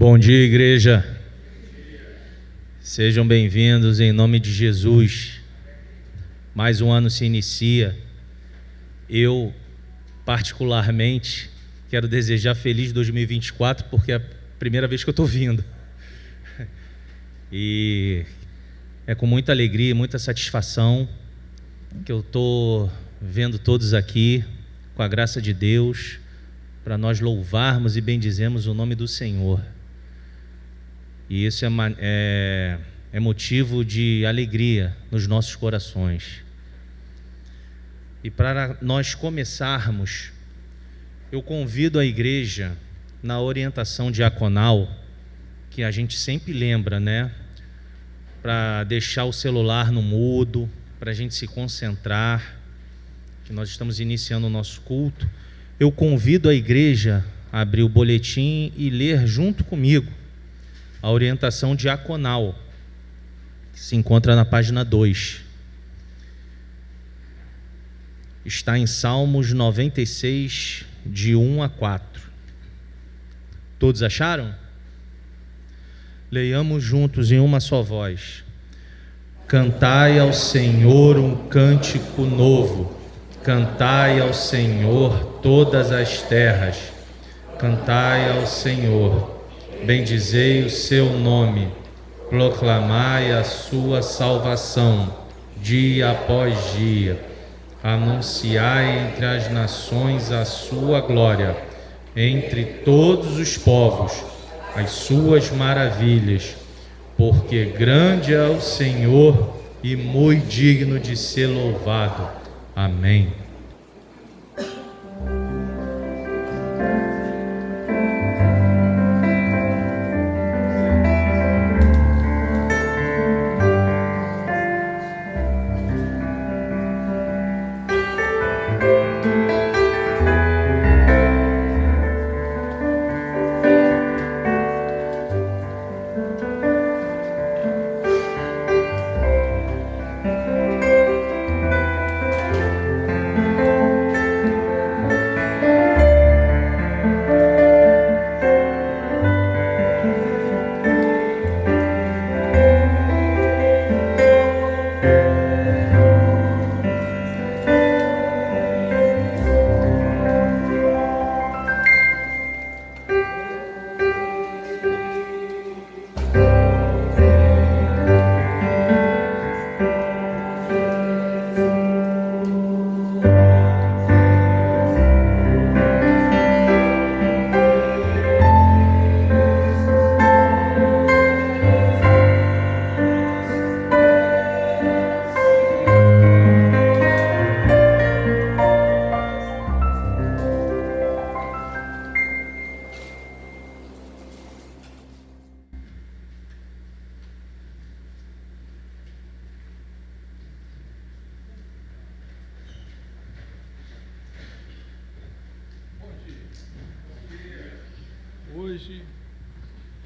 Bom dia, igreja. Sejam bem-vindos em nome de Jesus. Mais um ano se inicia. Eu, particularmente, quero desejar feliz 2024, porque é a primeira vez que eu estou vindo. E é com muita alegria, muita satisfação que eu estou vendo todos aqui, com a graça de Deus, para nós louvarmos e bendizermos o nome do Senhor. E isso é motivo de alegria nos nossos corações. E para nós começarmos, eu convido a igreja, na orientação diaconal, que a gente sempre lembra, né? Para deixar o celular no mudo, para a gente se concentrar, que nós estamos iniciando o nosso culto. Eu convido a igreja a abrir o boletim e ler junto comigo a orientação diaconal, que se encontra na página 2. Está em Salmos 96, de 1 a 4. Todos acharam? Leiamos juntos em uma só voz. Cantai ao Senhor um cântico novo. Cantai ao Senhor todas as terras. Cantai ao Senhor. Bendizei o seu nome, proclamai a sua salvação, dia após dia. Anunciai entre as nações a sua glória, entre todos os povos, as suas maravilhas. Porque grande é o Senhor e muito digno de ser louvado. Amém.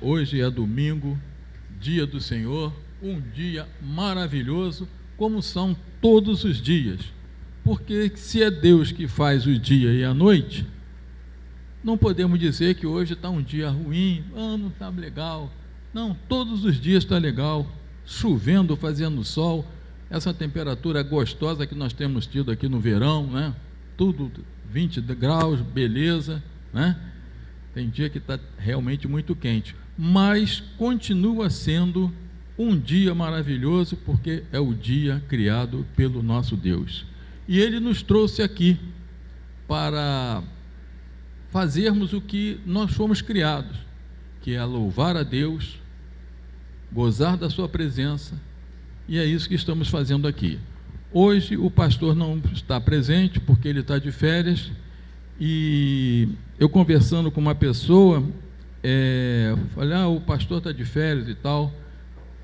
Hoje é domingo, dia do Senhor, um dia maravilhoso, como são todos os dias. Porque se é Deus que faz o dia e a noite, não podemos dizer que hoje está um dia ruim, não está legal. Não, todos os dias está legal, chovendo, fazendo sol, essa temperatura gostosa que nós temos tido aqui no verão, né? Tudo 20 graus, beleza, né? Tem dia que está realmente muito quente, mas continua sendo um dia maravilhoso, porque é o dia criado pelo nosso Deus. E Ele nos trouxe aqui para fazermos o que nós fomos criados, que é louvar a Deus, gozar da sua presença, e é isso que estamos fazendo aqui. Hoje o pastor não está presente, porque ele está de férias, e eu conversando com uma pessoa, falei, o pastor está de férias e tal.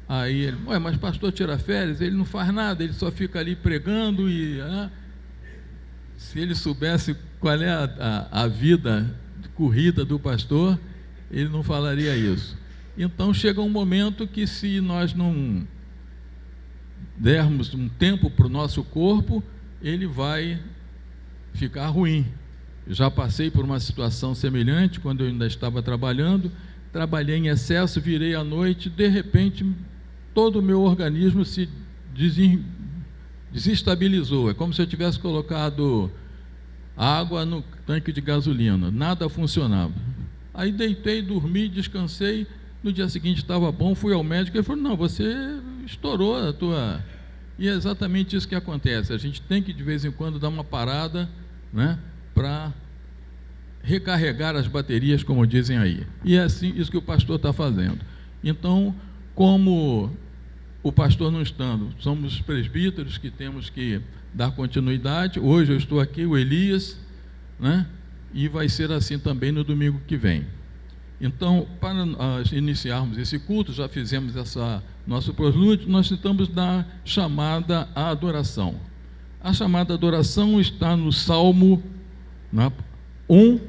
Aí ele, mas o pastor tira férias? Ele não faz nada, ele só fica ali pregando. E se ele soubesse qual é a vida corrida do pastor, ele não falaria isso. Então chega um momento que, se nós não dermos um tempo para o nosso corpo, ele vai ficar ruim. Eu já passei por uma situação semelhante quando eu ainda estava trabalhando. trabalhei em excesso, virei à noite, de repente todo o meu organismo se desestabilizou. É como se eu tivesse colocado água no tanque de gasolina, nada funcionava. Aí deitei, dormi, descansei, no dia seguinte estava bom, fui ao médico, ele falou, não, você estourou a tua... E é exatamente isso que acontece, a gente tem que de vez em quando dar uma parada, né, para recarregar as baterias, como dizem aí. E é assim, isso que o pastor está fazendo. Então, como o pastor não estando, somos os presbíteros que temos que dar continuidade. Hoje eu estou aqui, o Elias, né? E vai ser assim também no domingo que vem. Então, para iniciarmos esse culto, já fizemos nosso prelúdio, nós tentamos dar chamada à adoração. A chamada à adoração está no Salmo 1,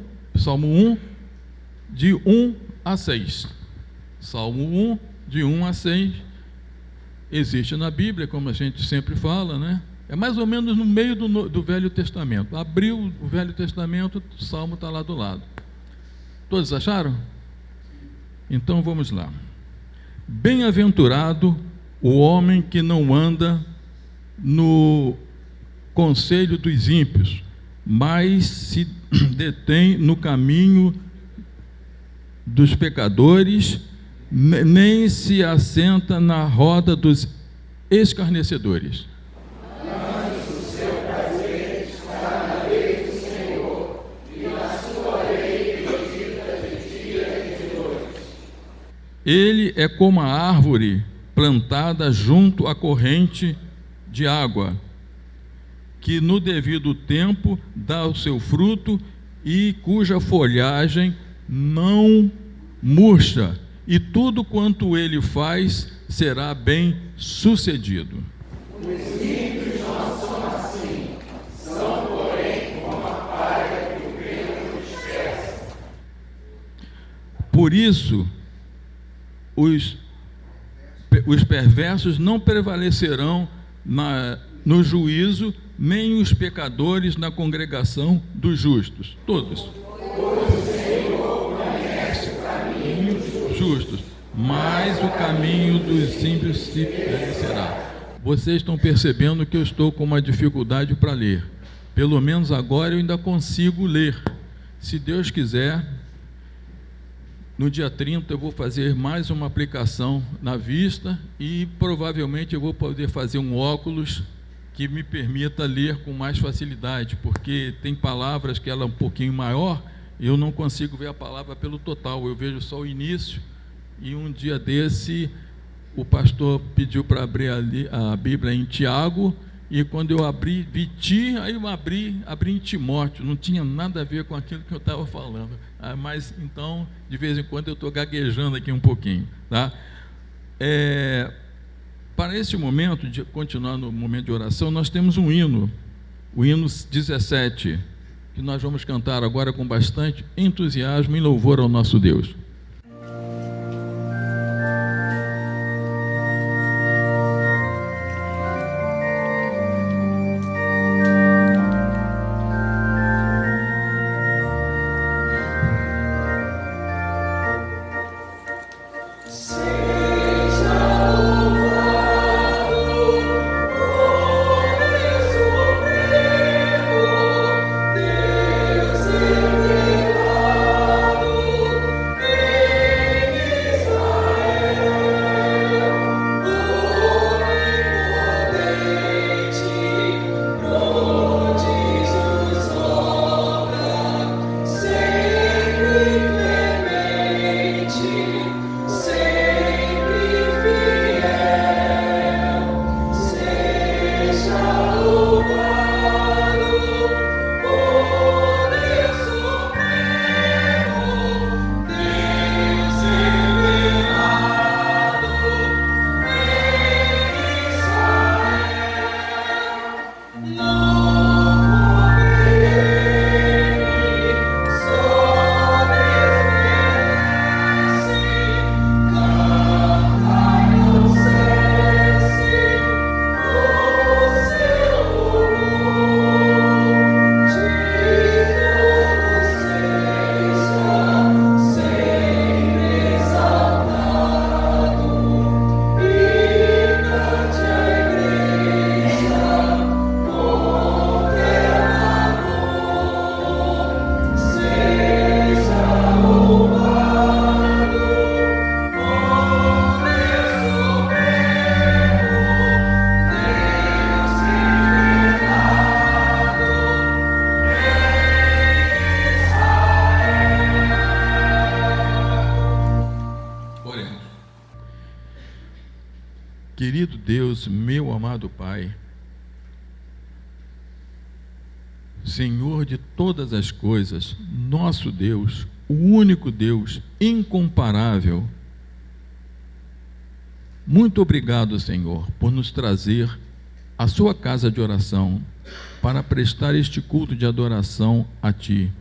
de 1 a 6. Salmo 1, de 1 a 6, existe na Bíblia, como a gente sempre fala, né? É mais ou menos no meio do Velho Testamento. Abriu o Velho Testamento, o Salmo está lá do lado. Todos acharam? Então vamos lá. Bem-aventurado o homem que não anda no conselho dos ímpios, mas se detém no caminho dos pecadores, nem se assenta na roda dos escarnecedores. Mas o seu prazer está na lei do Senhor, e na sua lei medita de dia e de noite. Ele é como a árvore plantada junto à corrente de água, que no devido tempo dá o seu fruto e cuja folhagem não murcha, e tudo quanto ele faz será bem sucedido. Os ímpios não são assim, são porém como a palha que o vento dispersa. Por isso, os perversos não prevalecerão no juízo, nem os pecadores na congregação dos justos. Todos. Pois o Senhor conhece o caminho dos Justos, mas o caminho dos ímpios se perecerá. Vocês estão percebendo que eu estou com uma dificuldade para ler. Pelo menos agora eu ainda consigo ler. Se Deus quiser, no dia 30 eu vou fazer mais uma aplicação na vista e provavelmente eu vou poder fazer um óculos que me permita ler com mais facilidade, porque tem palavras que ela é um pouquinho maior, e eu não consigo ver a palavra pelo total, eu vejo só o início. E um dia desse, o pastor pediu para abrir a Bíblia em Tiago, e quando eu abri, aí eu abri em Timóteo, não tinha nada a ver com aquilo que eu estava falando, mas então, de vez em quando eu estou gaguejando aqui um pouquinho, tá? Para esse momento, de continuar no momento de oração, nós temos um hino, o hino 17, que nós vamos cantar agora com bastante entusiasmo em louvor ao nosso Deus. Deus revelado. querido Deus, meu amado Pai, Senhor de todas as coisas, nosso Deus, o único Deus, incomparável, muito obrigado, Senhor, por nos trazer à sua casa de oração para prestar este culto de adoração a Ti.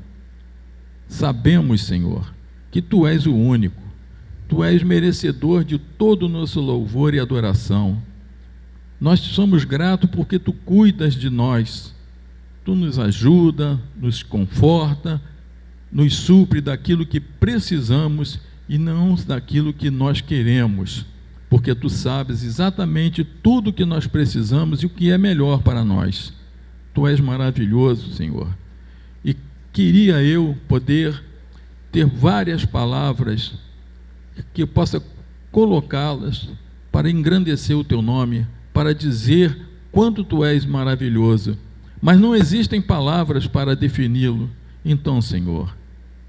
Sabemos, Senhor, que Tu és o único, Tu és merecedor de todo o nosso louvor e adoração. Nós te somos gratos porque Tu cuidas de nós, Tu nos ajuda, nos conforta, nos supre daquilo que precisamos e não daquilo que nós queremos, porque Tu sabes exatamente tudo o que nós precisamos e o que é melhor para nós. Tu és maravilhoso, Senhor. E queria eu poder ter várias palavras que eu possa colocá-las para engrandecer o Teu nome, para dizer quanto Tu és maravilhoso, mas não existem palavras para defini-lo. Então, Senhor,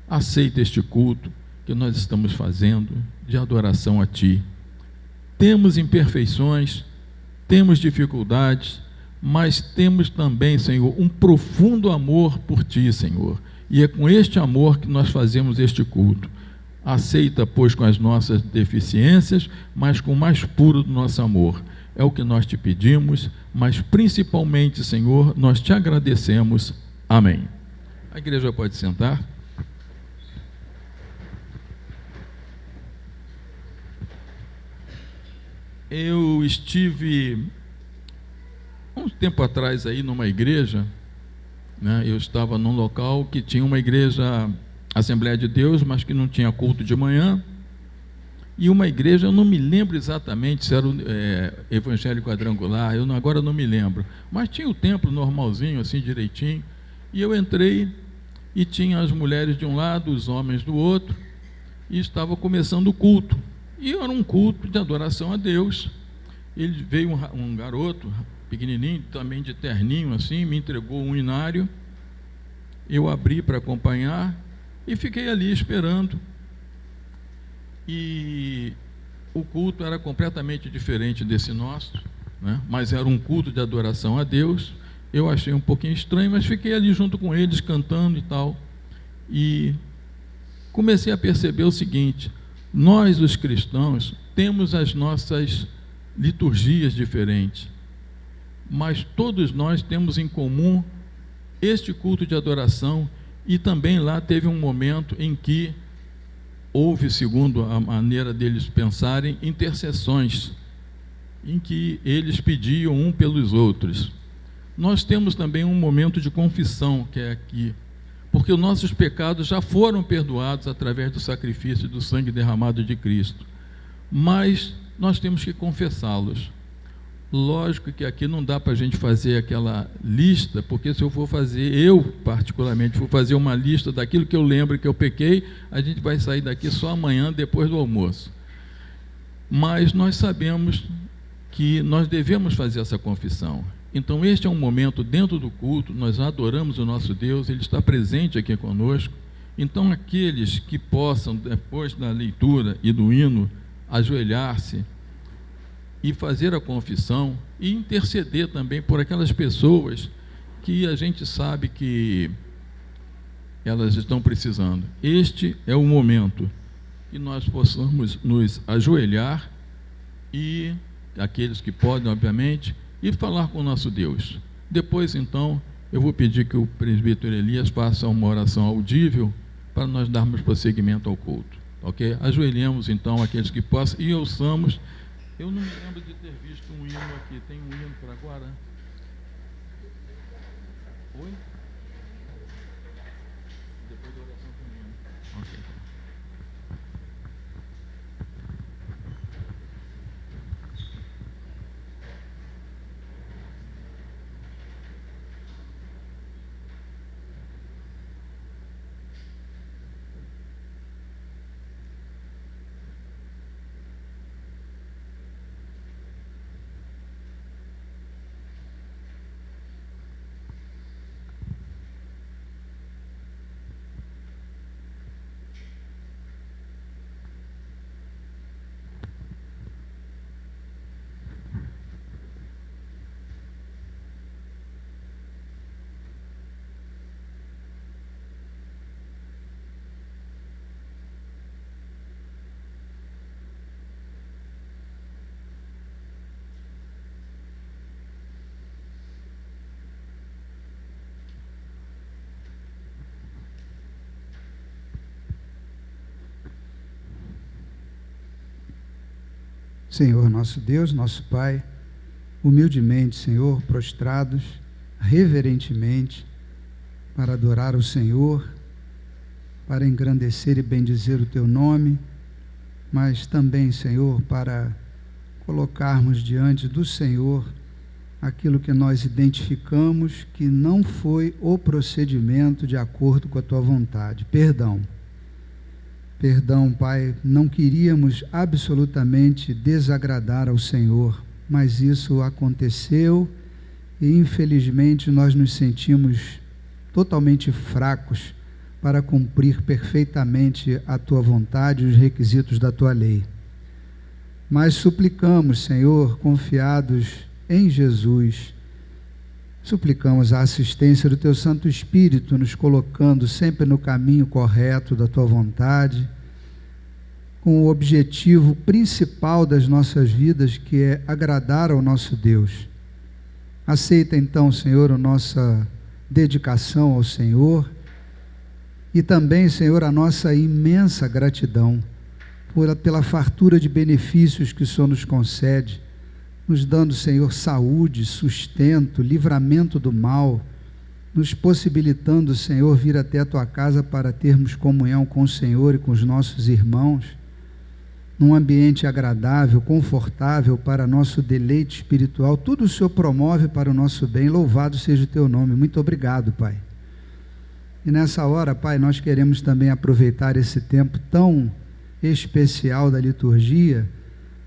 aceita este culto que nós estamos fazendo de adoração a Ti. Temos imperfeições, temos dificuldades, mas temos também, Senhor, um profundo amor por Ti, Senhor, e é com este amor que nós fazemos este culto. Aceita, pois, com as nossas deficiências, mas com o mais puro do nosso amor. É o que nós Te pedimos, mas principalmente, Senhor, nós Te agradecemos. Amém. A igreja pode sentar. Eu estive um tempo atrás aí numa igreja, né? Eu estava num local que tinha uma igreja, Assembleia de Deus, mas que não tinha culto de manhã, e uma igreja, eu não me lembro exatamente se era evangélico quadrangular, agora não me lembro, mas tinha o templo normalzinho, assim, direitinho, e eu entrei e tinha as mulheres de um lado, os homens do outro, e estava começando o culto, e era um culto de adoração a Deus. Ele veio um garoto pequenininho, também de terninho assim, me entregou um inário, eu abri para acompanhar e fiquei ali esperando. E o culto era completamente diferente desse nosso, né? Mas era um culto de adoração a Deus. Eu achei um pouquinho estranho, mas fiquei ali junto com eles, cantando e tal, e comecei a perceber o seguinte: nós, os cristãos, temos as nossas liturgias diferentes, mas todos nós temos em comum este culto de adoração, e também lá teve um momento em que houve, segundo a maneira deles pensarem, intercessões, em que eles pediam um pelos outros. Nós temos também um momento de confissão, que é aqui, porque os nossos pecados já foram perdoados através do sacrifício do sangue derramado de Cristo, mas nós temos que confessá-los. Lógico que aqui não dá para a gente fazer aquela lista, porque se eu for fazer, eu particularmente, for fazer uma lista daquilo que eu lembro que eu pequei, a gente vai sair daqui só amanhã, depois do almoço. Mas nós sabemos que nós devemos fazer essa confissão. Então este é um momento dentro do culto, nós adoramos o nosso Deus, Ele está presente aqui conosco. Então aqueles que possam, depois da leitura e do hino, ajoelhar-se e fazer a confissão e interceder também por aquelas pessoas que a gente sabe que elas estão precisando. Este é o momento que nós possamos nos ajoelhar e, aqueles que podem, obviamente, e falar com o nosso Deus. Depois, então, eu vou pedir que o presbítero Elias faça uma oração audível para nós darmos prosseguimento ao culto, ok? Ajoelhemos, então, aqueles que possam e ouçamos. Eu não me lembro de ter visto um hino aqui. Tem um hino para agora? Oi? Depois da oração com o hino. Ok. Senhor, nosso Deus, nosso Pai, humildemente, Senhor, prostrados, reverentemente, para adorar o Senhor, para engrandecer e bendizer o Teu nome, mas também, Senhor, para colocarmos diante do Senhor aquilo que nós identificamos que não foi o procedimento de acordo com a Tua vontade. Perdão. Perdão, Pai, não queríamos absolutamente desagradar ao Senhor, mas isso aconteceu e infelizmente nós nos sentimos totalmente fracos para cumprir perfeitamente a Tua vontade e os requisitos da Tua lei. Mas suplicamos, Senhor, confiados em Jesus, suplicamos a assistência do Teu Santo Espírito, nos colocando sempre no caminho correto da Tua vontade, com o objetivo principal das nossas vidas, que é agradar ao nosso Deus. Aceita então, Senhor, a nossa dedicação ao Senhor e também, Senhor, a nossa imensa gratidão pela fartura de benefícios que o Senhor nos concede, nos dando, Senhor, saúde, sustento, livramento do mal, nos possibilitando, Senhor, vir até a Tua casa para termos comunhão com o Senhor e com os nossos irmãos, num ambiente agradável, confortável para nosso deleite espiritual. Tudo o Senhor promove para o nosso bem. Louvado seja o Teu nome. Muito obrigado, Pai. E nessa hora, Pai, nós queremos também aproveitar esse tempo tão especial da liturgia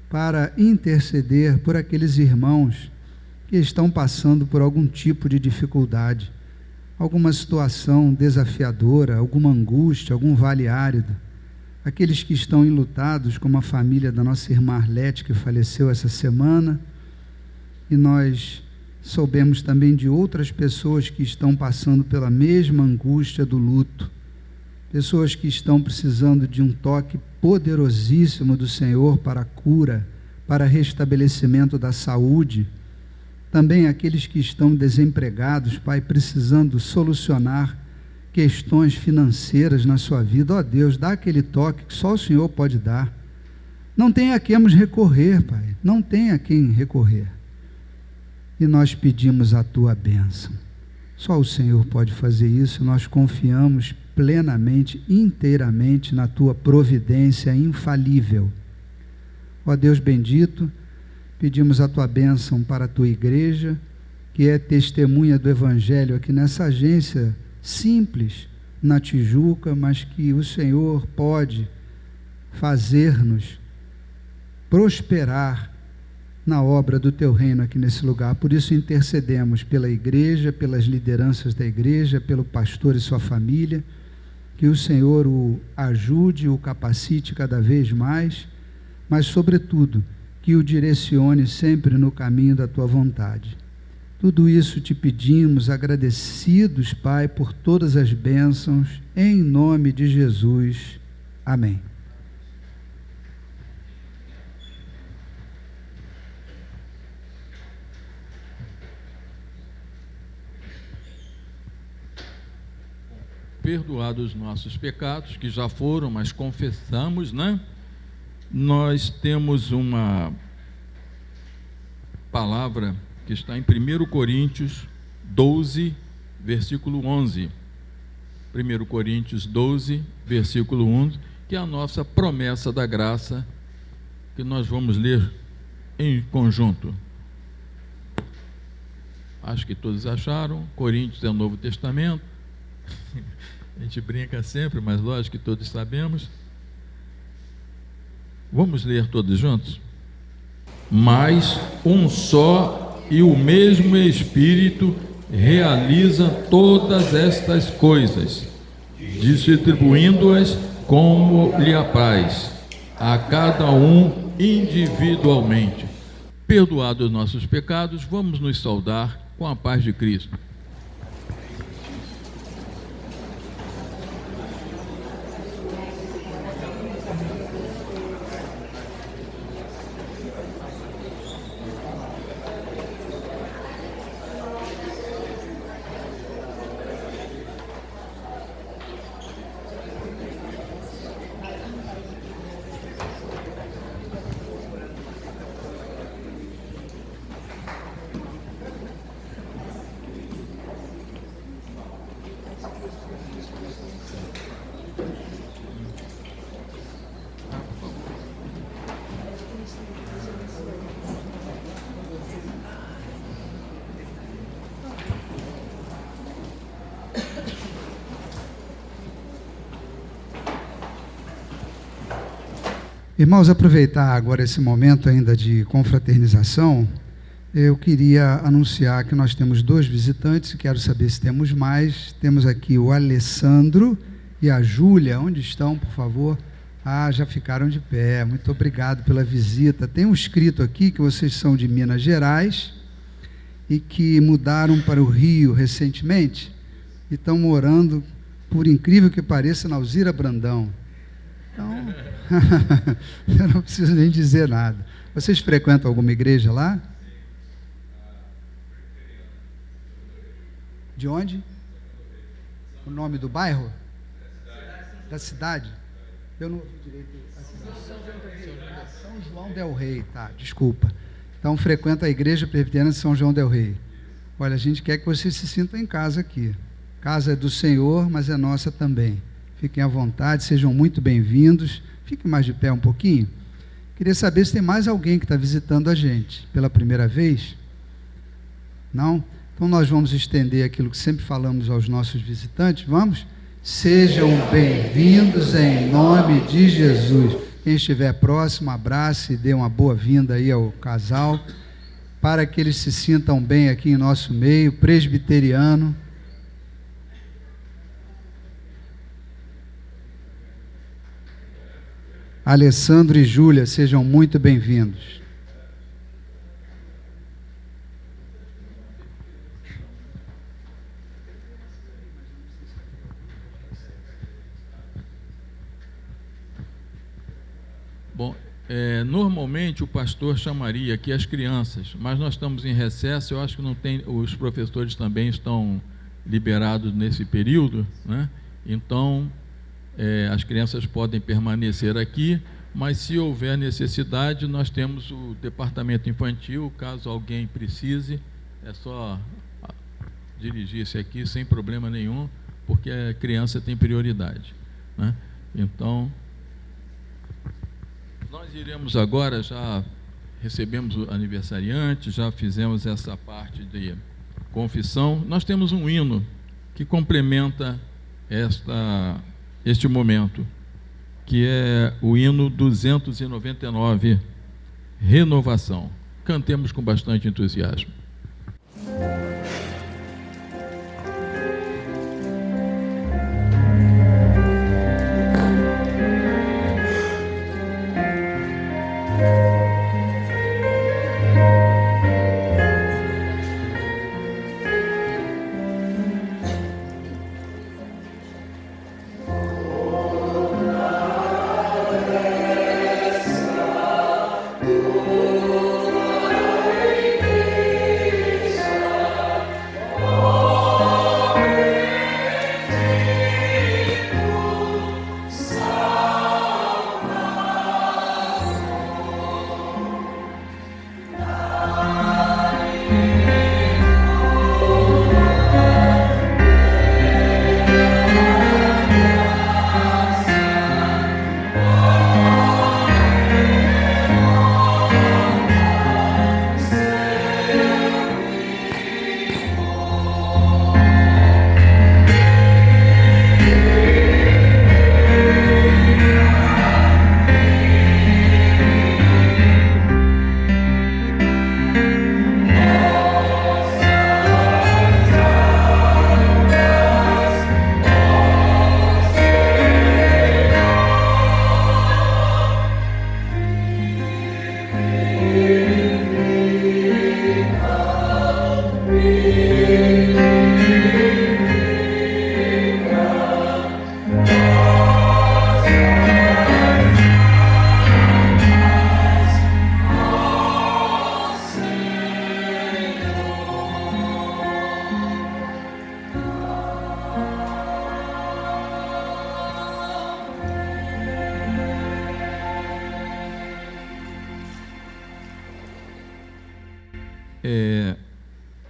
para interceder por aqueles irmãos que estão passando por algum tipo de dificuldade, alguma situação desafiadora, alguma angústia, algum vale árido. Aqueles que estão enlutados, como a família da nossa irmã Arlete, que faleceu essa semana, e nós soubemos também de outras pessoas que estão passando pela mesma angústia do luto, pessoas que estão precisando de um toque poderosíssimo do Senhor para a cura, para restabelecimento da saúde, também aqueles que estão desempregados, Pai, precisando solucionar questões financeiras na sua vida. Ó Deus, dá aquele toque que só o Senhor pode dar. Não tem a quem recorrer, Pai, não tem a quem recorrer. E nós pedimos a Tua bênção. Só o Senhor pode fazer isso. Nós confiamos plenamente, inteiramente na Tua providência infalível. Ó Deus bendito, pedimos a Tua bênção para a Tua igreja, que é testemunha do Evangelho aqui nessa agência simples, na Tijuca, mas que o Senhor pode fazer-nos prosperar na obra do Teu reino aqui nesse lugar. Por isso intercedemos pela igreja, pelas lideranças da igreja, pelo pastor e sua família, que o Senhor o ajude, o capacite cada vez mais, mas sobretudo que o direcione sempre no caminho da Tua vontade. Tudo isso te pedimos, agradecidos, Pai, por todas as bênçãos, em nome de Jesus. Amém. Perdoados os nossos pecados, que já foram, mas confessamos, né? Nós temos uma palavra que está em 1 Coríntios 12, versículo 11. 1 Coríntios 12, versículo 11, que é a nossa promessa da graça, que nós vamos ler em conjunto. Acho que todos acharam. Coríntios é o Novo Testamento. A gente brinca sempre, mas lógico que todos sabemos. Vamos ler todos juntos? Mas um só e o mesmo Espírito realiza todas estas coisas, distribuindo-as como lhe apraz, a cada um individualmente. Perdoados os nossos pecados, vamos nos saudar com a paz de Cristo. Irmãos, aproveitar agora esse momento ainda de confraternização, eu queria anunciar que nós temos 2 visitantes, quero saber se temos mais. Temos aqui o Alessandro e a Júlia. Onde estão, por favor? Ah, já ficaram de pé. Muito obrigado pela visita. Tem um escrito aqui que vocês são de Minas Gerais e que mudaram para o Rio recentemente e estão morando, por incrível que pareça, na Alzira Brandão. Então, eu não preciso nem dizer nada. Vocês frequentam alguma igreja lá? De onde? O nome do bairro? Da cidade? Eu não ouvi direito. São João del Rei, tá, desculpa. Então, frequenta a igreja presbiteriana de São João del Rei. Olha, a gente quer que vocês se sintam em casa aqui. Casa é do Senhor, mas é nossa também. Fiquem à vontade, sejam muito bem-vindos. Fiquem mais de pé um pouquinho. Queria saber se tem mais alguém que está visitando a gente pela primeira vez. Não? Então nós vamos estender aquilo que sempre falamos aos nossos visitantes. Vamos? Sejam bem-vindos em nome de Jesus. Quem estiver próximo, abrace e dê uma boa-vinda aí ao casal, para que eles se sintam bem aqui em nosso meio, presbiteriano. Alessandro e Júlia, sejam muito bem-vindos. Bom, normalmente o pastor chamaria aqui as crianças, mas nós estamos em recesso, eu acho que não tem, os professores também estão liberados nesse período, né? Então, as crianças podem permanecer aqui, mas se houver necessidade, nós temos o departamento infantil, caso alguém precise, é só dirigir-se aqui sem problema nenhum, porque a criança tem prioridade, né? Então, nós iremos agora, já recebemos o aniversariante, já fizemos essa parte de confissão. Nós temos um hino que complementa este momento, que é o hino 299, Renovação. Cantemos com bastante entusiasmo.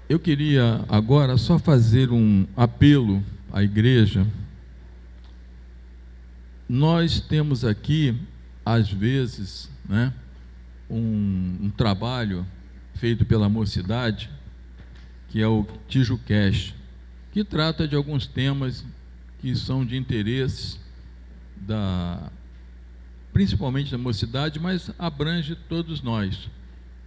Eu queria agora só fazer um apelo à igreja, nós temos aqui, às vezes, né, um trabalho feito pela mocidade, que é o TijuCast, que trata de alguns temas que são de interesse principalmente da mocidade, mas abrange todos nós.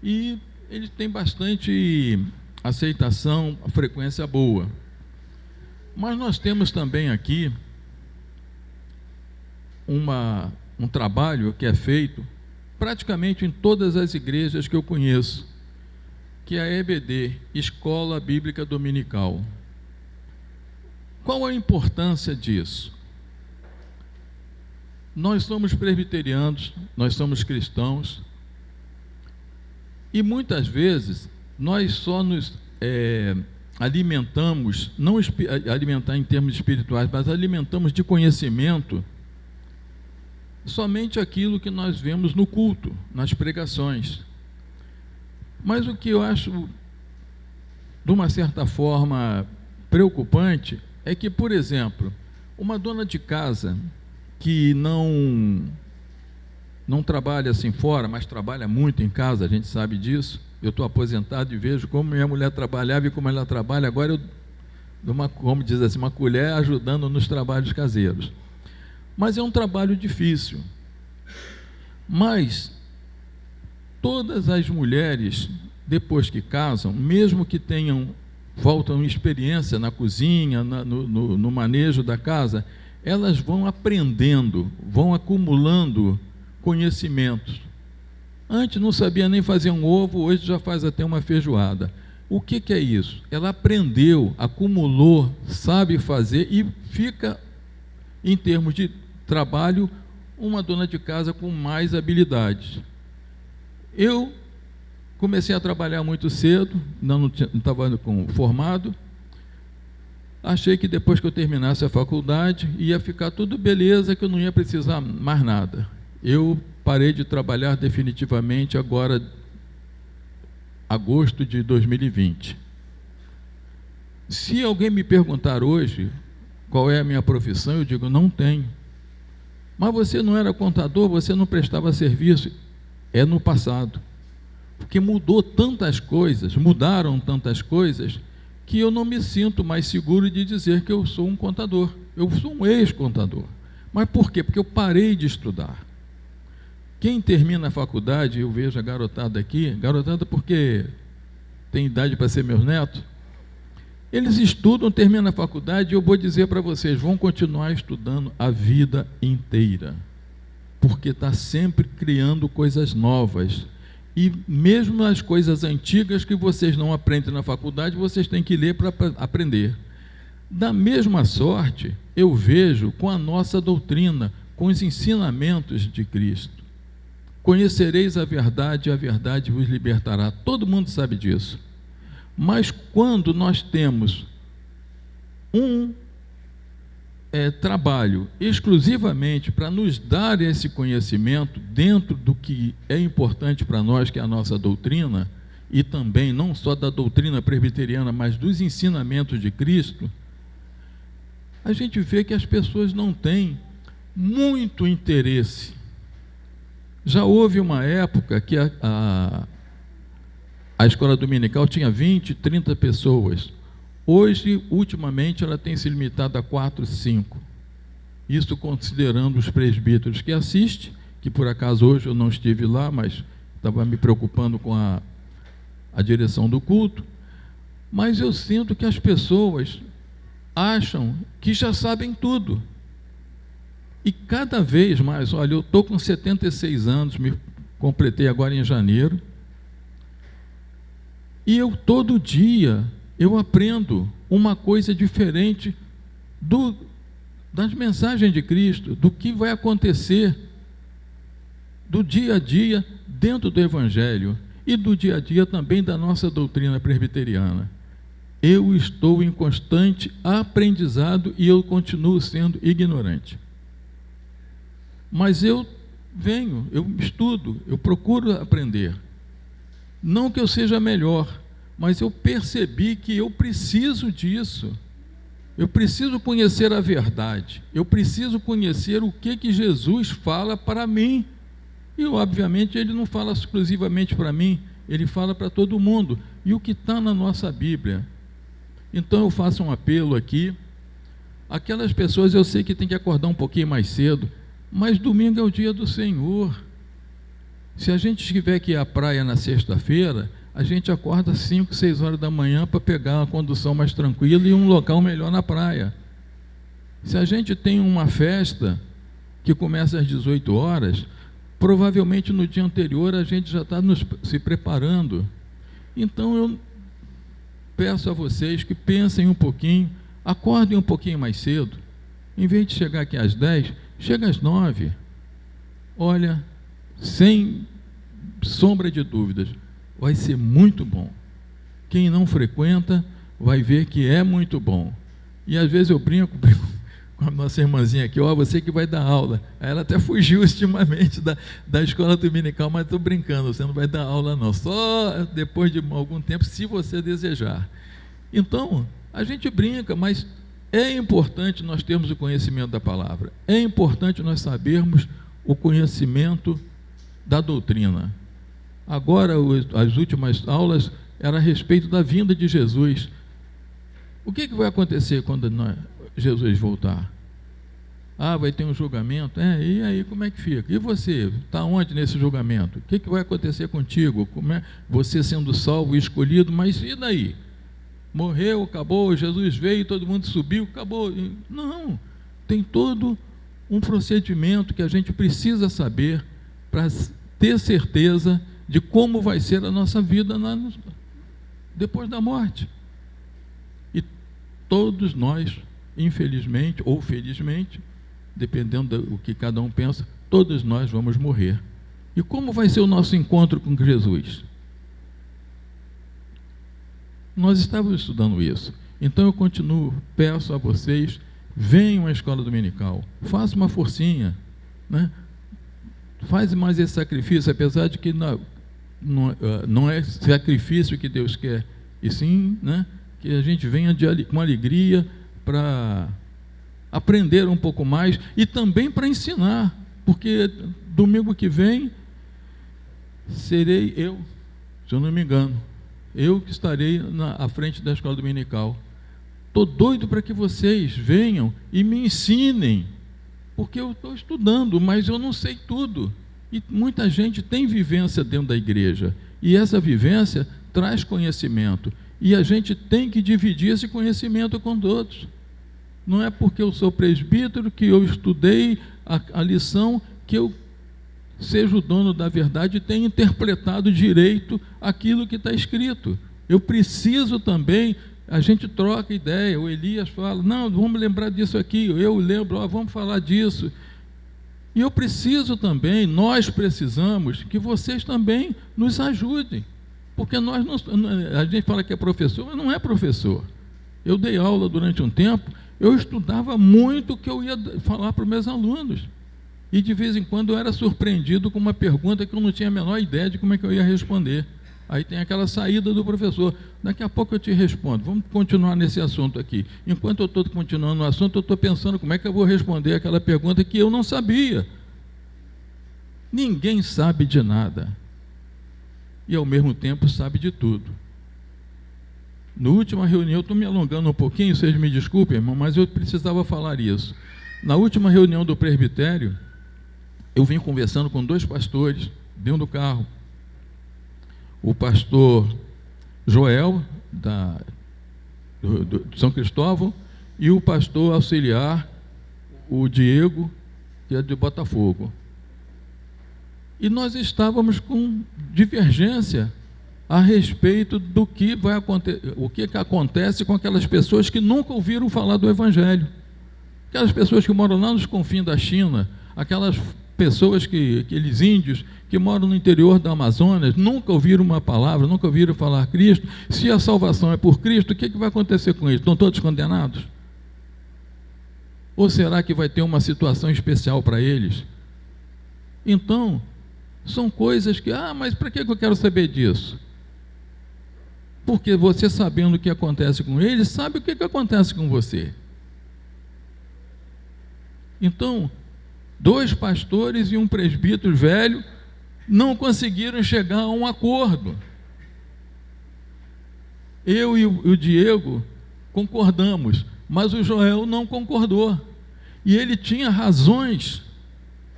E ele tem bastante aceitação, a frequência boa. Mas nós temos também aqui um trabalho que é feito praticamente em todas as igrejas que eu conheço, que é a EBD, Escola Bíblica Dominical. Qual a importância disso? Nós somos presbiterianos, nós somos cristãos, e muitas vezes nós só nos alimentamos, não alimentar em termos espirituais, mas alimentamos de conhecimento somente aquilo que nós vemos no culto, nas pregações. Mas o que eu acho, de uma certa forma, preocupante é que, por exemplo, uma dona de casa que não trabalha assim fora, mas trabalha muito em casa, a gente sabe disso. Eu estou aposentado e vejo como minha mulher trabalhava e como ela trabalha. Agora eu dou como diz assim, uma colher ajudando nos trabalhos caseiros. Mas é um trabalho difícil. Mas todas as mulheres, depois que casam, mesmo que faltam experiência na cozinha, no manejo da casa, elas vão aprendendo, vão acumulando conhecimentos. Antes não sabia nem fazer um ovo, hoje já faz até uma feijoada. O que é isso? Ela aprendeu, acumulou, sabe fazer e fica, em termos de trabalho, uma dona de casa com mais habilidades. Eu comecei a trabalhar muito cedo, não estava formado. Achei que depois que eu terminasse a faculdade, ia ficar tudo beleza, que eu não ia precisar mais nada. Eu parei de trabalhar definitivamente agora, agosto de 2020. Se alguém me perguntar hoje qual é a minha profissão, eu digo, não tenho. Mas você não era contador, você não prestava serviço. É no passado. Porque mudaram tantas coisas, que eu não me sinto mais seguro de dizer que eu sou um contador. Eu sou um ex-contador. Mas por quê? Porque eu parei de estudar. Quem termina a faculdade, eu vejo a garotada aqui, garotada porque tem idade para ser meus netos, eles estudam, terminam a faculdade, e eu vou dizer para vocês, vão continuar estudando a vida inteira, porque está sempre criando coisas novas. E mesmo as coisas antigas que vocês não aprendem na faculdade, vocês têm que ler para aprender. Da mesma sorte, eu vejo com a nossa doutrina, com os ensinamentos de Cristo. Conhecereis a verdade vos libertará. Todo mundo sabe disso. Mas quando nós temos um trabalho exclusivamente para nos dar esse conhecimento dentro do que é importante para nós, que é a nossa doutrina, e também não só da doutrina presbiteriana, mas dos ensinamentos de Cristo, a gente vê que as pessoas não têm muito interesse. Já houve uma época que a escola dominical tinha 20, 30 pessoas. Hoje, ultimamente, ela tem se limitado a 4, 5. Isso considerando os presbíteros que assistem, que por acaso hoje eu não estive lá, mas estava me preocupando com a direção do culto. Mas eu sinto que as pessoas acham que já sabem tudo. E cada vez mais, olha, eu estou com 76 anos, me completei agora em janeiro, e todo dia eu aprendo uma coisa diferente das mensagens de Cristo, do que vai acontecer do dia a dia dentro do Evangelho e do dia a dia também da nossa doutrina presbiteriana. Eu estou em constante aprendizado e eu continuo sendo ignorante. Mas eu estudo, eu procuro aprender. Não que eu seja melhor, mas eu percebi que eu preciso disso. Eu preciso conhecer a verdade. Eu preciso conhecer o que Jesus fala para mim. E, obviamente, ele não fala exclusivamente para mim, ele fala para todo mundo. E o que está na nossa Bíblia? Então, eu faço um apelo aqui. Aquelas pessoas, eu sei que tem que acordar um pouquinho mais cedo, mas domingo é o dia do Senhor. Se a gente tiver que ir à praia na sexta-feira, a gente acorda às 5, 6 horas da manhã para pegar uma condução mais tranquila e um local melhor na praia. Se a gente tem uma festa que começa às 18 horas, provavelmente no dia anterior a gente já está se preparando. Então eu peço a vocês que pensem um pouquinho, acordem um pouquinho mais cedo. Em vez de chegar aqui às 10, chega às 9. Olha, sem sombra de dúvidas, vai ser muito bom. Quem não frequenta vai ver que é muito bom. E às vezes eu brinco com a nossa irmãzinha aqui, você que vai dar aula. Ela até fugiu ultimamente da escola dominical, mas estou brincando, você não vai dar aula não, só depois de algum tempo, se você desejar. Então, a gente brinca, mas é importante nós termos o conhecimento da palavra, é importante nós sabermos o conhecimento da doutrina. Agora, as últimas aulas eram a respeito da vinda de Jesus. O que vai acontecer quando Jesus voltar? Vai ter um julgamento? E aí como é que fica? E você? Está onde nesse julgamento? O que vai acontecer contigo? Como é você sendo salvo e escolhido? Mas e daí? Morreu, acabou, Jesus veio, todo mundo subiu, acabou. Não, tem todo um procedimento que a gente precisa saber para ter certeza de como vai ser a nossa vida depois da morte. E todos nós, infelizmente ou felizmente, dependendo do que cada um pensa, todos nós vamos morrer. E como vai ser o nosso encontro com Jesus? Nós estávamos estudando isso. Então eu continuo, peço a vocês, venham à escola dominical, façam uma forcinha, né? Faz mais esse sacrifício, apesar de que não é sacrifício que Deus quer, e sim, né, que a gente venha com alegria para aprender um pouco mais e também para ensinar, porque domingo que vem serei eu, se eu não me engano, eu que estarei à frente da escola dominical. Estou doido para que vocês venham e me ensinem, porque eu estou estudando, mas eu não sei tudo. E muita gente tem vivência dentro da igreja, e essa vivência traz conhecimento, e a gente tem que dividir esse conhecimento com todos. Não é porque eu sou presbítero, que eu estudei a lição, que eu seja o dono da verdade e tenha interpretado direito aquilo que está escrito. Eu preciso também, a gente troca ideia, o Elias fala, não, vamos lembrar disso aqui, eu lembro, vamos falar disso. E eu preciso também, nós precisamos que vocês também nos ajudem, porque a gente fala que é professor, mas não é professor. Eu dei aula durante um tempo, eu estudava muito o que eu ia falar para os meus alunos, e de vez em quando eu era surpreendido com uma pergunta que eu não tinha a menor ideia de como é que eu ia responder. Aí tem aquela saída do professor, daqui a pouco eu te respondo, vamos continuar nesse assunto aqui. Enquanto eu estou continuando no assunto, eu estou pensando como é que eu vou responder aquela pergunta que eu não sabia. Ninguém sabe de nada, e ao mesmo tempo sabe de tudo. Na última reunião, estou me alongando um pouquinho, vocês me desculpem, irmão, mas eu precisava falar isso. Na última reunião do presbitério, eu vim conversando com 2 pastores dentro do carro. O pastor Joel, de São Cristóvão, e o pastor auxiliar, o Diego, que é de Botafogo. E nós estávamos com divergência a respeito do que vai acontecer, o que acontece com aquelas pessoas que nunca ouviram falar do Evangelho. Aquelas pessoas que moram lá nos confins da China, aquelas pessoas aqueles índios que moram no interior da Amazônia, nunca ouviram uma palavra, nunca ouviram falar Cristo. Se a salvação é por Cristo, o que vai acontecer com eles? Estão todos condenados? Ou será que vai ter uma situação especial para eles? Então, são coisas que, mas para que eu quero saber disso? Porque você, sabendo o que acontece com eles, sabe o que acontece com você. Então, 2 pastores e um presbítero velho não conseguiram chegar a um acordo. Eu e o Diego concordamos, mas o Joel não concordou. E ele tinha razões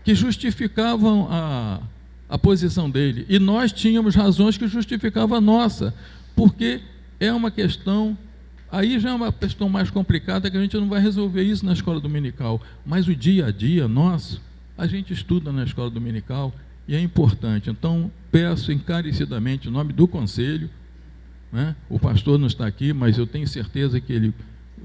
que justificavam a posição dele, e nós tínhamos razões que justificavam a nossa, porque é uma questão, aí já é uma questão mais complicada, que a gente não vai resolver isso na escola dominical, mas o dia a dia nosso, a gente estuda na escola dominical, e é importante. Então, peço encarecidamente, em nome do conselho, né, o pastor não está aqui, mas eu tenho certeza que ele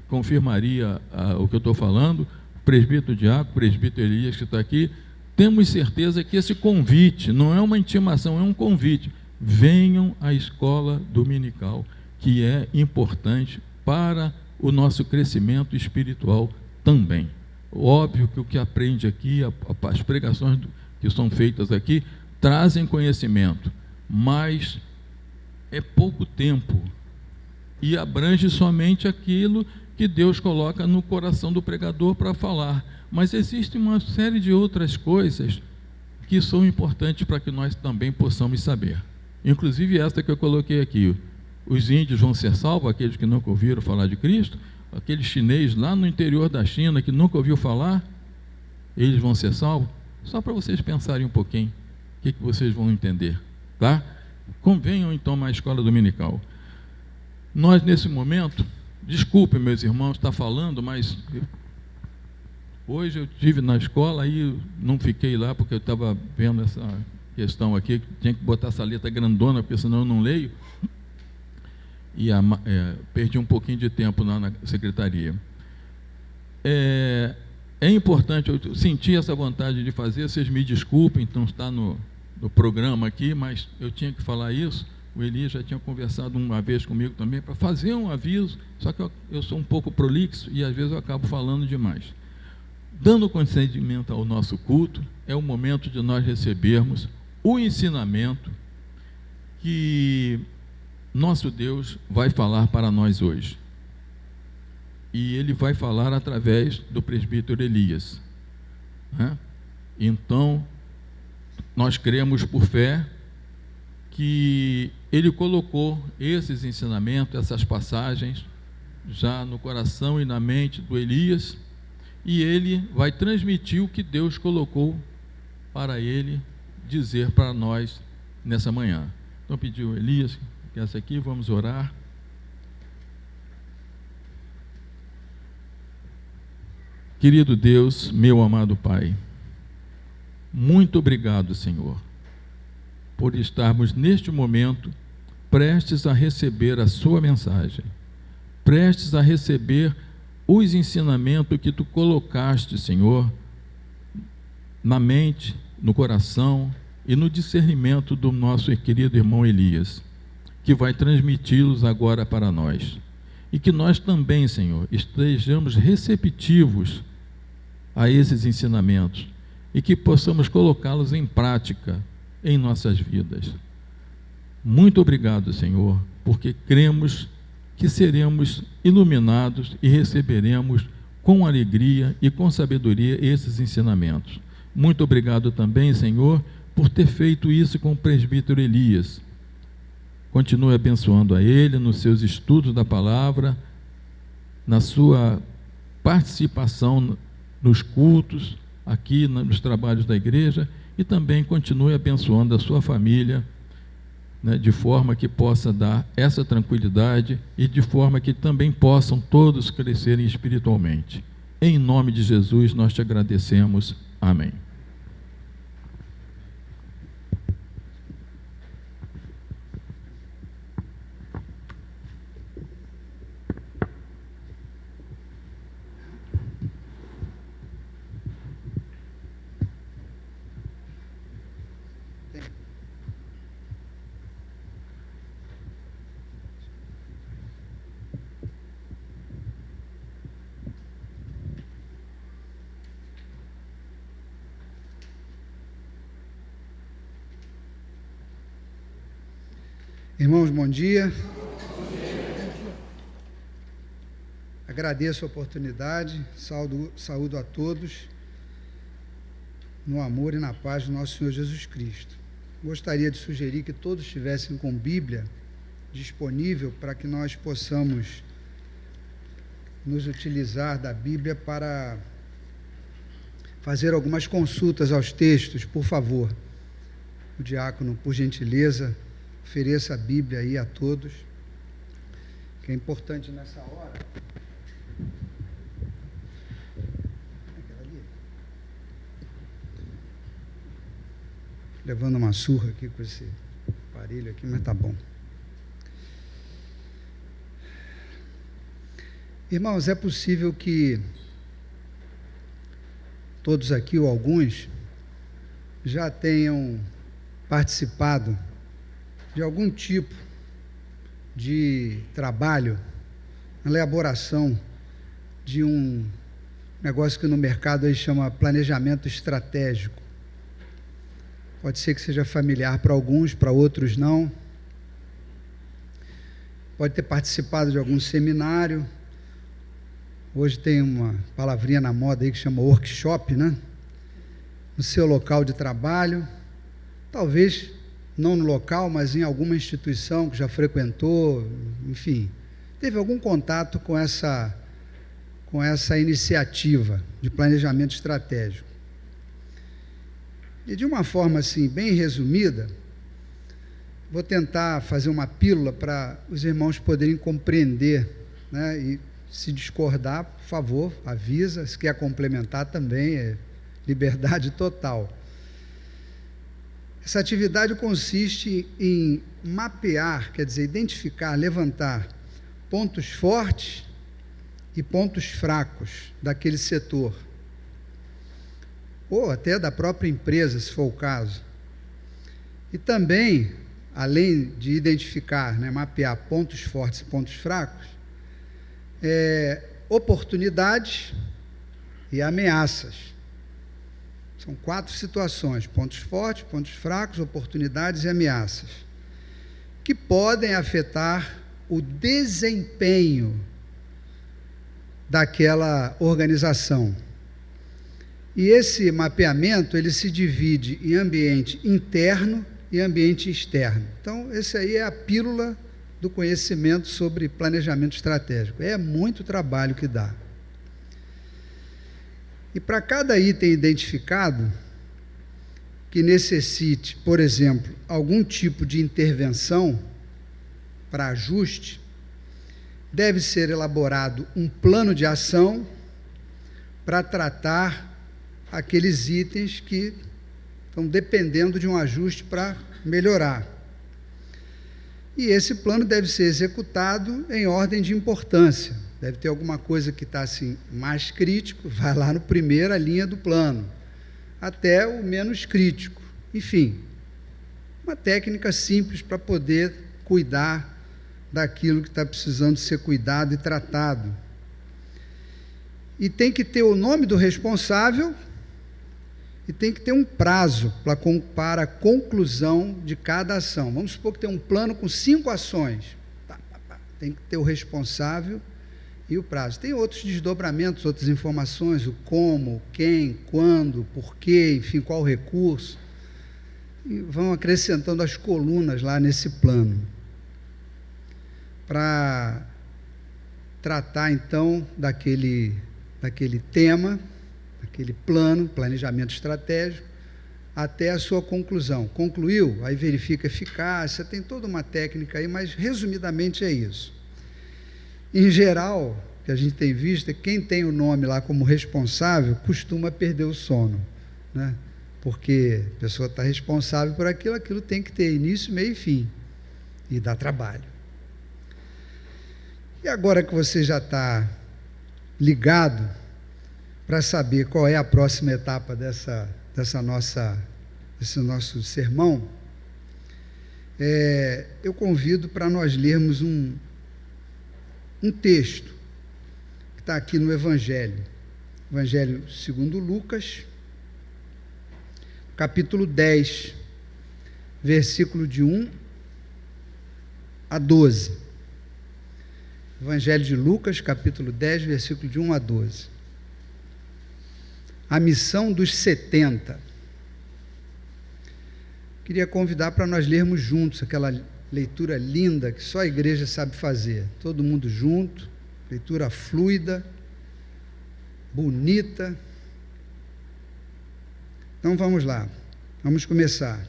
confirmaria o que eu estou falando, o presbítero Diaco, o presbítero Elias que está aqui, temos certeza que esse convite não é uma intimação, é um convite. Venham à escola dominical, que é importante para o nosso crescimento espiritual também. Óbvio que o que aprende aqui, as pregações que são feitas aqui, trazem conhecimento, mas é pouco tempo e abrange somente aquilo que Deus coloca no coração do pregador para falar. Mas existe uma série de outras coisas que são importantes para que nós também possamos saber. Inclusive essa que eu coloquei aqui. Os índios vão ser salvos, aqueles que nunca ouviram falar de Cristo, aquele chinês lá no interior da China que nunca ouviu falar, eles vão ser salvos. Só para vocês pensarem um pouquinho, o que vocês vão entender, tá? Convenham então à escola dominical. Nós nesse momento, desculpem meus irmãos estar falando, mas hoje eu estive na escola e não fiquei lá porque eu estava vendo essa questão aqui, que tinha que botar essa letra grandona, porque senão eu não leio, e perdi um pouquinho de tempo lá na secretaria. É importante, eu senti essa vontade de fazer, vocês me desculpem, então está no programa aqui, mas eu tinha que falar isso. O Elias já tinha conversado uma vez comigo também, para fazer um aviso, só que eu sou um pouco prolixo e às vezes eu acabo falando demais. Dando consentimento ao nosso culto, é o momento de nós recebermos o ensinamento que nosso Deus vai falar para nós hoje. E ele vai falar através do presbítero Elias, né? Então, nós cremos por fé que ele colocou esses ensinamentos, essas passagens, já no coração e na mente do Elias, e ele vai transmitir o que Deus colocou para ele dizer para nós nessa manhã. Então, pediu Elias, que essa aqui, vamos orar. Querido Deus, meu amado Pai, muito obrigado, Senhor, por estarmos neste momento prestes a receber a sua mensagem, prestes a receber os ensinamentos que Tu colocaste, Senhor, na mente, no coração e no discernimento do nosso querido irmão Elias, que vai transmiti-los agora para nós. E que nós também, Senhor, estejamos receptivos a esses ensinamentos e que possamos colocá-los em prática em nossas vidas. Muito obrigado, Senhor, porque cremos que seremos iluminados e receberemos com alegria e com sabedoria esses ensinamentos. Muito obrigado também, Senhor, por ter feito isso com o presbítero Elias. Continue abençoando a ele nos seus estudos da palavra, na sua participação nos cultos, aqui nos trabalhos da igreja, e também continue abençoando a sua família, né, de forma que possa dar essa tranquilidade e de forma que também possam todos crescerem espiritualmente. Em nome de Jesus nós te agradecemos. Amém. Irmãos, bom dia. Agradeço a oportunidade, saúdo a todos no amor e na paz do nosso Senhor Jesus Cristo. Gostaria de sugerir que todos estivessem com Bíblia disponível para que nós possamos nos utilizar da Bíblia para fazer algumas consultas aos textos, por favor. O diácono, por gentileza, ofereça a Bíblia aí a todos, que é importante nessa hora. Levando uma surra aqui com esse aparelho aqui, mas tá bom. Irmãos, é possível que todos aqui, ou alguns, já tenham participado de algum tipo de trabalho na elaboração de um negócio que no mercado aí chama planejamento estratégico. Pode ser que seja familiar para alguns, para outros não. Pode ter participado de algum seminário. Hoje tem uma palavrinha na moda aí que chama workshop, né? No seu local de trabalho. Talvez não no local, mas em alguma instituição que já frequentou, enfim. Teve algum contato com essa iniciativa de planejamento estratégico. E de uma forma assim, bem resumida, vou tentar fazer uma pílula para os irmãos poderem compreender, né? E se discordar, por favor, avisa. Se quer complementar também, é liberdade total. Essa atividade consiste em mapear, quer dizer, identificar, levantar pontos fortes e pontos fracos daquele setor, ou até da própria empresa, se for o caso. E também, além de identificar, né, mapear pontos fortes e pontos fracos, oportunidades e ameaças. São 4 situações: pontos fortes, pontos fracos, oportunidades e ameaças, que podem afetar o desempenho daquela organização. E esse mapeamento, ele se divide em ambiente interno e ambiente externo. Então, esse aí é a pílula do conhecimento sobre planejamento estratégico. É muito trabalho que dá. E para cada item identificado, que necessite, por exemplo, algum tipo de intervenção para ajuste, deve ser elaborado um plano de ação para tratar aqueles itens que estão dependendo de um ajuste para melhorar. E esse plano deve ser executado em ordem de importância. Deve ter alguma coisa que está assim, mais crítico, vai lá no primeira linha do plano, até o menos crítico. Enfim, uma técnica simples para poder cuidar daquilo que está precisando ser cuidado e tratado. E tem que ter o nome do responsável e tem que ter um prazo para a conclusão de cada ação. Vamos supor que tem um plano com 5 ações. Tem que ter o responsável e o prazo. Tem outros desdobramentos, outras informações, o como, quem, quando, porquê, enfim, qual recurso. E vão acrescentando as colunas lá nesse plano, para tratar, então, daquele tema, daquele plano, planejamento estratégico, até a sua conclusão. Concluiu, aí verifica a eficácia, tem toda uma técnica aí, mas, resumidamente, é isso. Em geral, o que a gente tem visto é que quem tem o nome lá como responsável costuma perder o sono, né? Porque a pessoa está responsável por aquilo, aquilo tem que ter início, meio e fim, e dá trabalho. E agora que você já está ligado para saber qual é a próxima etapa desse nosso sermão, eu convido para nós lermos um texto que está aqui no Evangelho segundo Lucas, capítulo 10, versículo de 1 a 12. Evangelho de Lucas, capítulo 10, versículo de 1 a 12. A missão dos 70. Queria convidar para nós lermos juntos aquela leitura linda que só a igreja sabe fazer. Todo mundo junto, leitura fluida, bonita. Então vamos lá, vamos começar.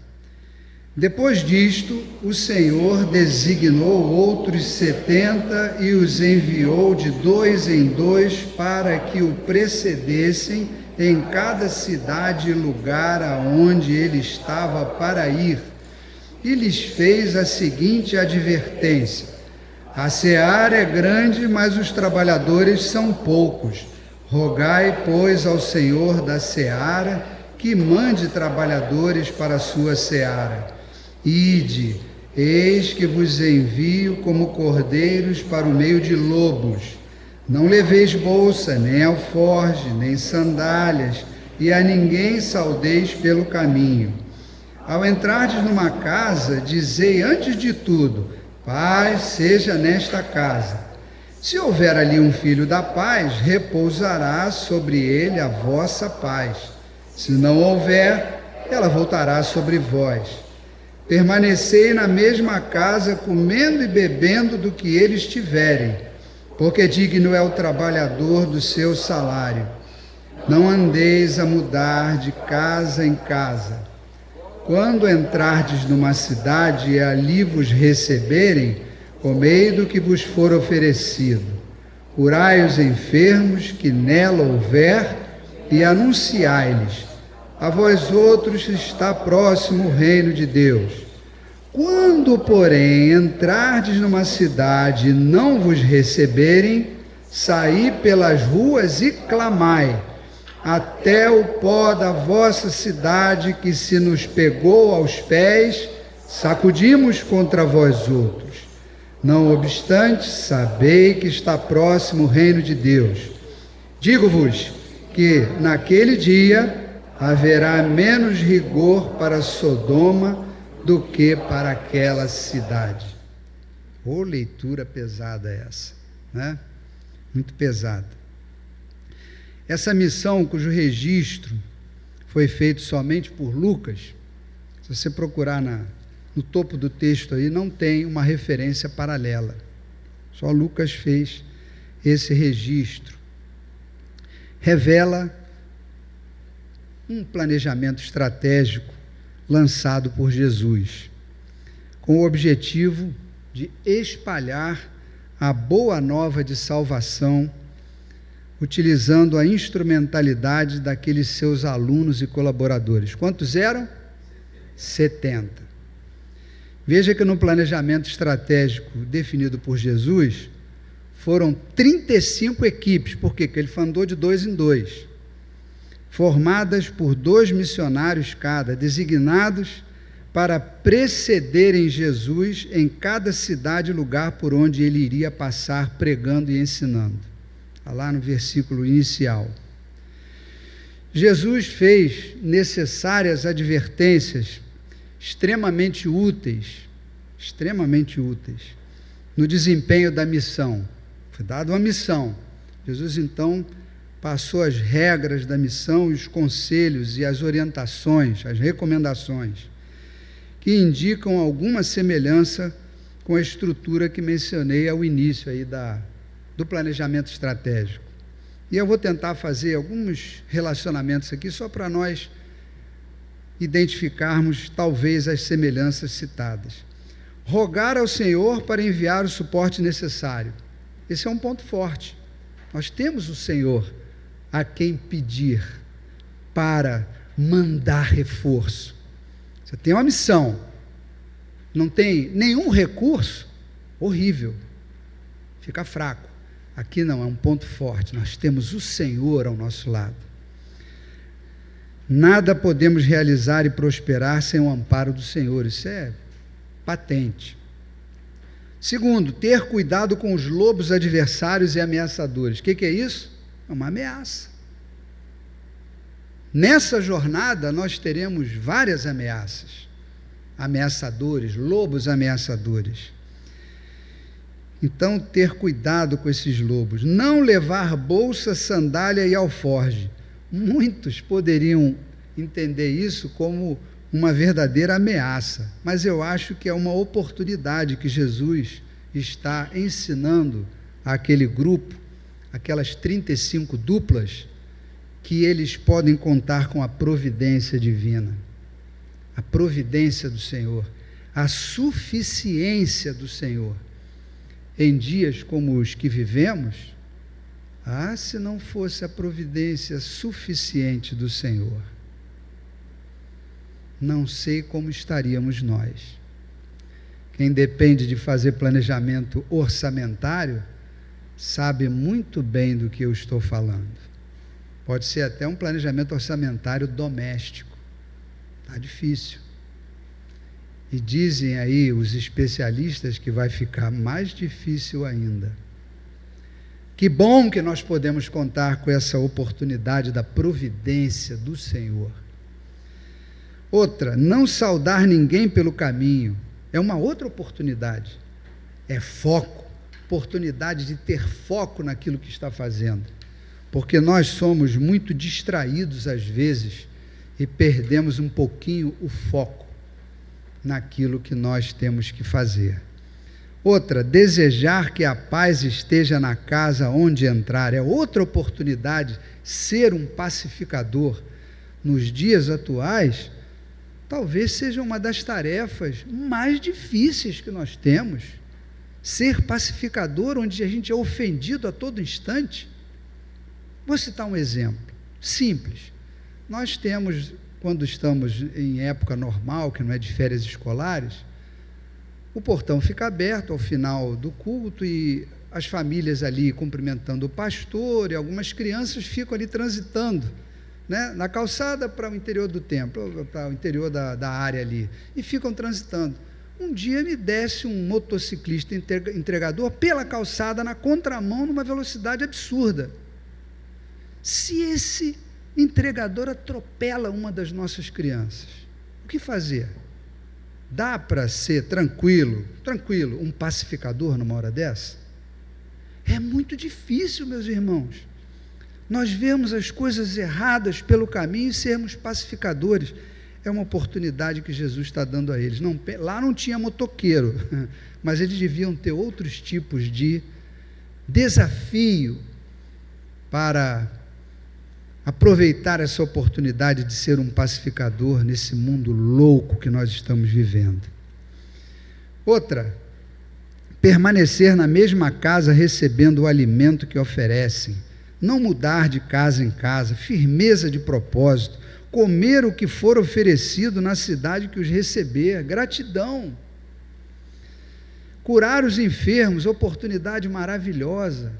Depois disto, o Senhor designou outros 70 e os enviou de 2 em 2 para que o precedessem em cada cidade e lugar aonde ele estava para ir. E lhes fez a seguinte advertência: a seara é grande, mas os trabalhadores são poucos. Rogai, pois, ao Senhor da seara que mande trabalhadores para a sua seara. Ide, eis que vos envio como cordeiros para o meio de lobos. Não leveis bolsa, nem alforje, nem sandálias, e a ninguém saudeis pelo caminho. Ao entrardes numa casa, dizei antes de tudo: paz seja nesta casa. Se houver ali um filho da paz, repousará sobre ele a vossa paz. Se não houver, ela voltará sobre vós. Permanecei na mesma casa, comendo e bebendo do que eles tiverem, porque digno é o trabalhador do seu salário. Não andeis a mudar de casa em casa. Quando entrardes numa cidade e ali vos receberem, comei do que vos for oferecido. Curai os enfermos que nela houver e anunciai-lhes: a vós outros está próximo o reino de Deus. Quando, porém, entrardes numa cidade e não vos receberem, saí pelas ruas e clamai: até o pó da vossa cidade que se nos pegou aos pés, sacudimos contra vós outros. Não obstante, sabei que está próximo o reino de Deus. Digo-vos que naquele dia haverá menos rigor para Sodoma do que para aquela cidade. Ô, leitura pesada essa, né? Muito pesada. Essa missão, cujo registro foi feito somente por Lucas, se você procurar no topo do texto aí, não tem uma referência paralela. Só Lucas fez esse registro. Revela um planejamento estratégico lançado por Jesus, com o objetivo de espalhar a boa nova de salvação, utilizando a instrumentalidade daqueles seus alunos e colaboradores. Quantos eram? 70. Veja que no planejamento estratégico definido por Jesus, foram 35 equipes. Por quê? Porque ele andou de 2 em 2. Formadas por 2 missionários cada, designados para precederem Jesus em cada cidade e lugar por onde ele iria passar pregando e ensinando. Está lá no versículo inicial. Jesus fez necessárias advertências extremamente úteis no desempenho da missão. Foi dada uma missão. Jesus, então, passou as regras da missão, os conselhos e as orientações, as recomendações, que indicam alguma semelhança com a estrutura que mencionei ao início aí do planejamento estratégico. E eu vou tentar fazer alguns relacionamentos aqui, só para nós identificarmos talvez as semelhanças citadas. Rogar ao Senhor para enviar o suporte necessário. Esse é um ponto forte. Nós temos o Senhor a quem pedir para mandar reforço. Você tem uma missão, não tem nenhum recurso, horrível, fica fraco. Aqui não, é um ponto forte. Nós temos o Senhor ao nosso lado. Nada podemos realizar e prosperar sem o amparo do Senhor. Isso é patente. Segundo, ter cuidado com os lobos adversários e ameaçadores. O que é isso? É uma ameaça. Nessa jornada nós teremos várias ameaças, ameaçadores, lobos ameaçadores, Então, ter cuidado com esses lobos. Não levar bolsa, sandália e alforge. Muitos poderiam entender isso como uma verdadeira ameaça, mas eu acho que é uma oportunidade que Jesus está ensinando àquele grupo, aquelas 35 duplas, que eles podem contar com a providência divina, a providência do Senhor, a suficiência do Senhor. Em dias como os que vivemos, se não fosse a providência suficiente do Senhor, não sei como estaríamos nós. Quem depende de fazer planejamento orçamentário, sabe muito bem do que eu estou falando. Pode ser até um planejamento orçamentário doméstico. Está difícil. E dizem aí os especialistas que vai ficar mais difícil ainda. Que bom que nós podemos contar com essa oportunidade da providência do Senhor. Outra, não saudar ninguém pelo caminho. É uma outra oportunidade. É foco, oportunidade de ter foco naquilo que está fazendo. Porque nós somos muito distraídos às vezes e perdemos um pouquinho o foco naquilo que nós temos que fazer. Outra, desejar que a paz esteja na casa onde entrar. É outra oportunidade, ser um pacificador. Nos dias atuais, talvez seja uma das tarefas mais difíceis que nós temos. Ser pacificador, onde a gente é ofendido a todo instante. Vou citar um exemplo simples. Nós temos, quando estamos em época normal, que não é de férias escolares, o portão fica aberto ao final do culto e as famílias ali cumprimentando o pastor, e algumas crianças ficam ali transitando, né, na calçada para o interior do templo, para o interior da área ali, e ficam transitando. Um dia me desce um motociclista entregador pela calçada, na contramão, numa velocidade absurda. Se esse entregador atropela uma das nossas crianças, o que fazer? Dá para ser tranquilo, um pacificador numa hora dessa? É muito difícil, meus irmãos. Nós vemos as coisas erradas pelo caminho e sermos pacificadores. É uma oportunidade que Jesus está dando a eles. Não, lá não tinha motoqueiro, mas eles deviam ter outros tipos de desafio para aproveitar essa oportunidade de ser um pacificador nesse mundo louco que nós estamos vivendo. Outra, permanecer na mesma casa recebendo o alimento que oferecem, não mudar de casa em casa, firmeza de propósito, comer o que for oferecido na cidade que os receber, gratidão. Curar os enfermos, oportunidade maravilhosa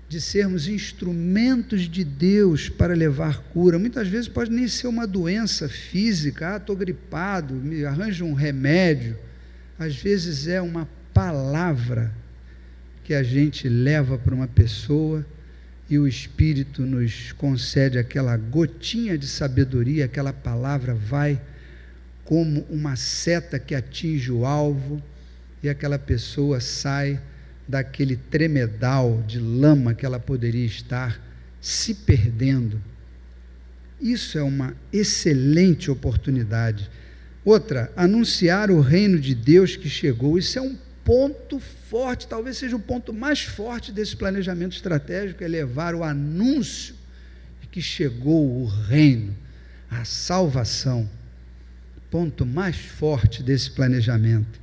de sermos instrumentos de Deus para levar cura. Muitas vezes pode nem ser uma doença física, estou gripado, me arranja um remédio. Às vezes é uma palavra que a gente leva para uma pessoa e o Espírito nos concede aquela gotinha de sabedoria, aquela palavra vai como uma seta que atinge o alvo e aquela pessoa sai daquele tremedal de lama que ela poderia estar se perdendo. Isso é uma excelente oportunidade. Outra, anunciar o reino de Deus que chegou. Isso é um ponto forte, talvez seja o ponto mais forte desse planejamento estratégico, é levar o anúncio de que chegou o reino, a salvação. Ponto mais forte desse planejamento.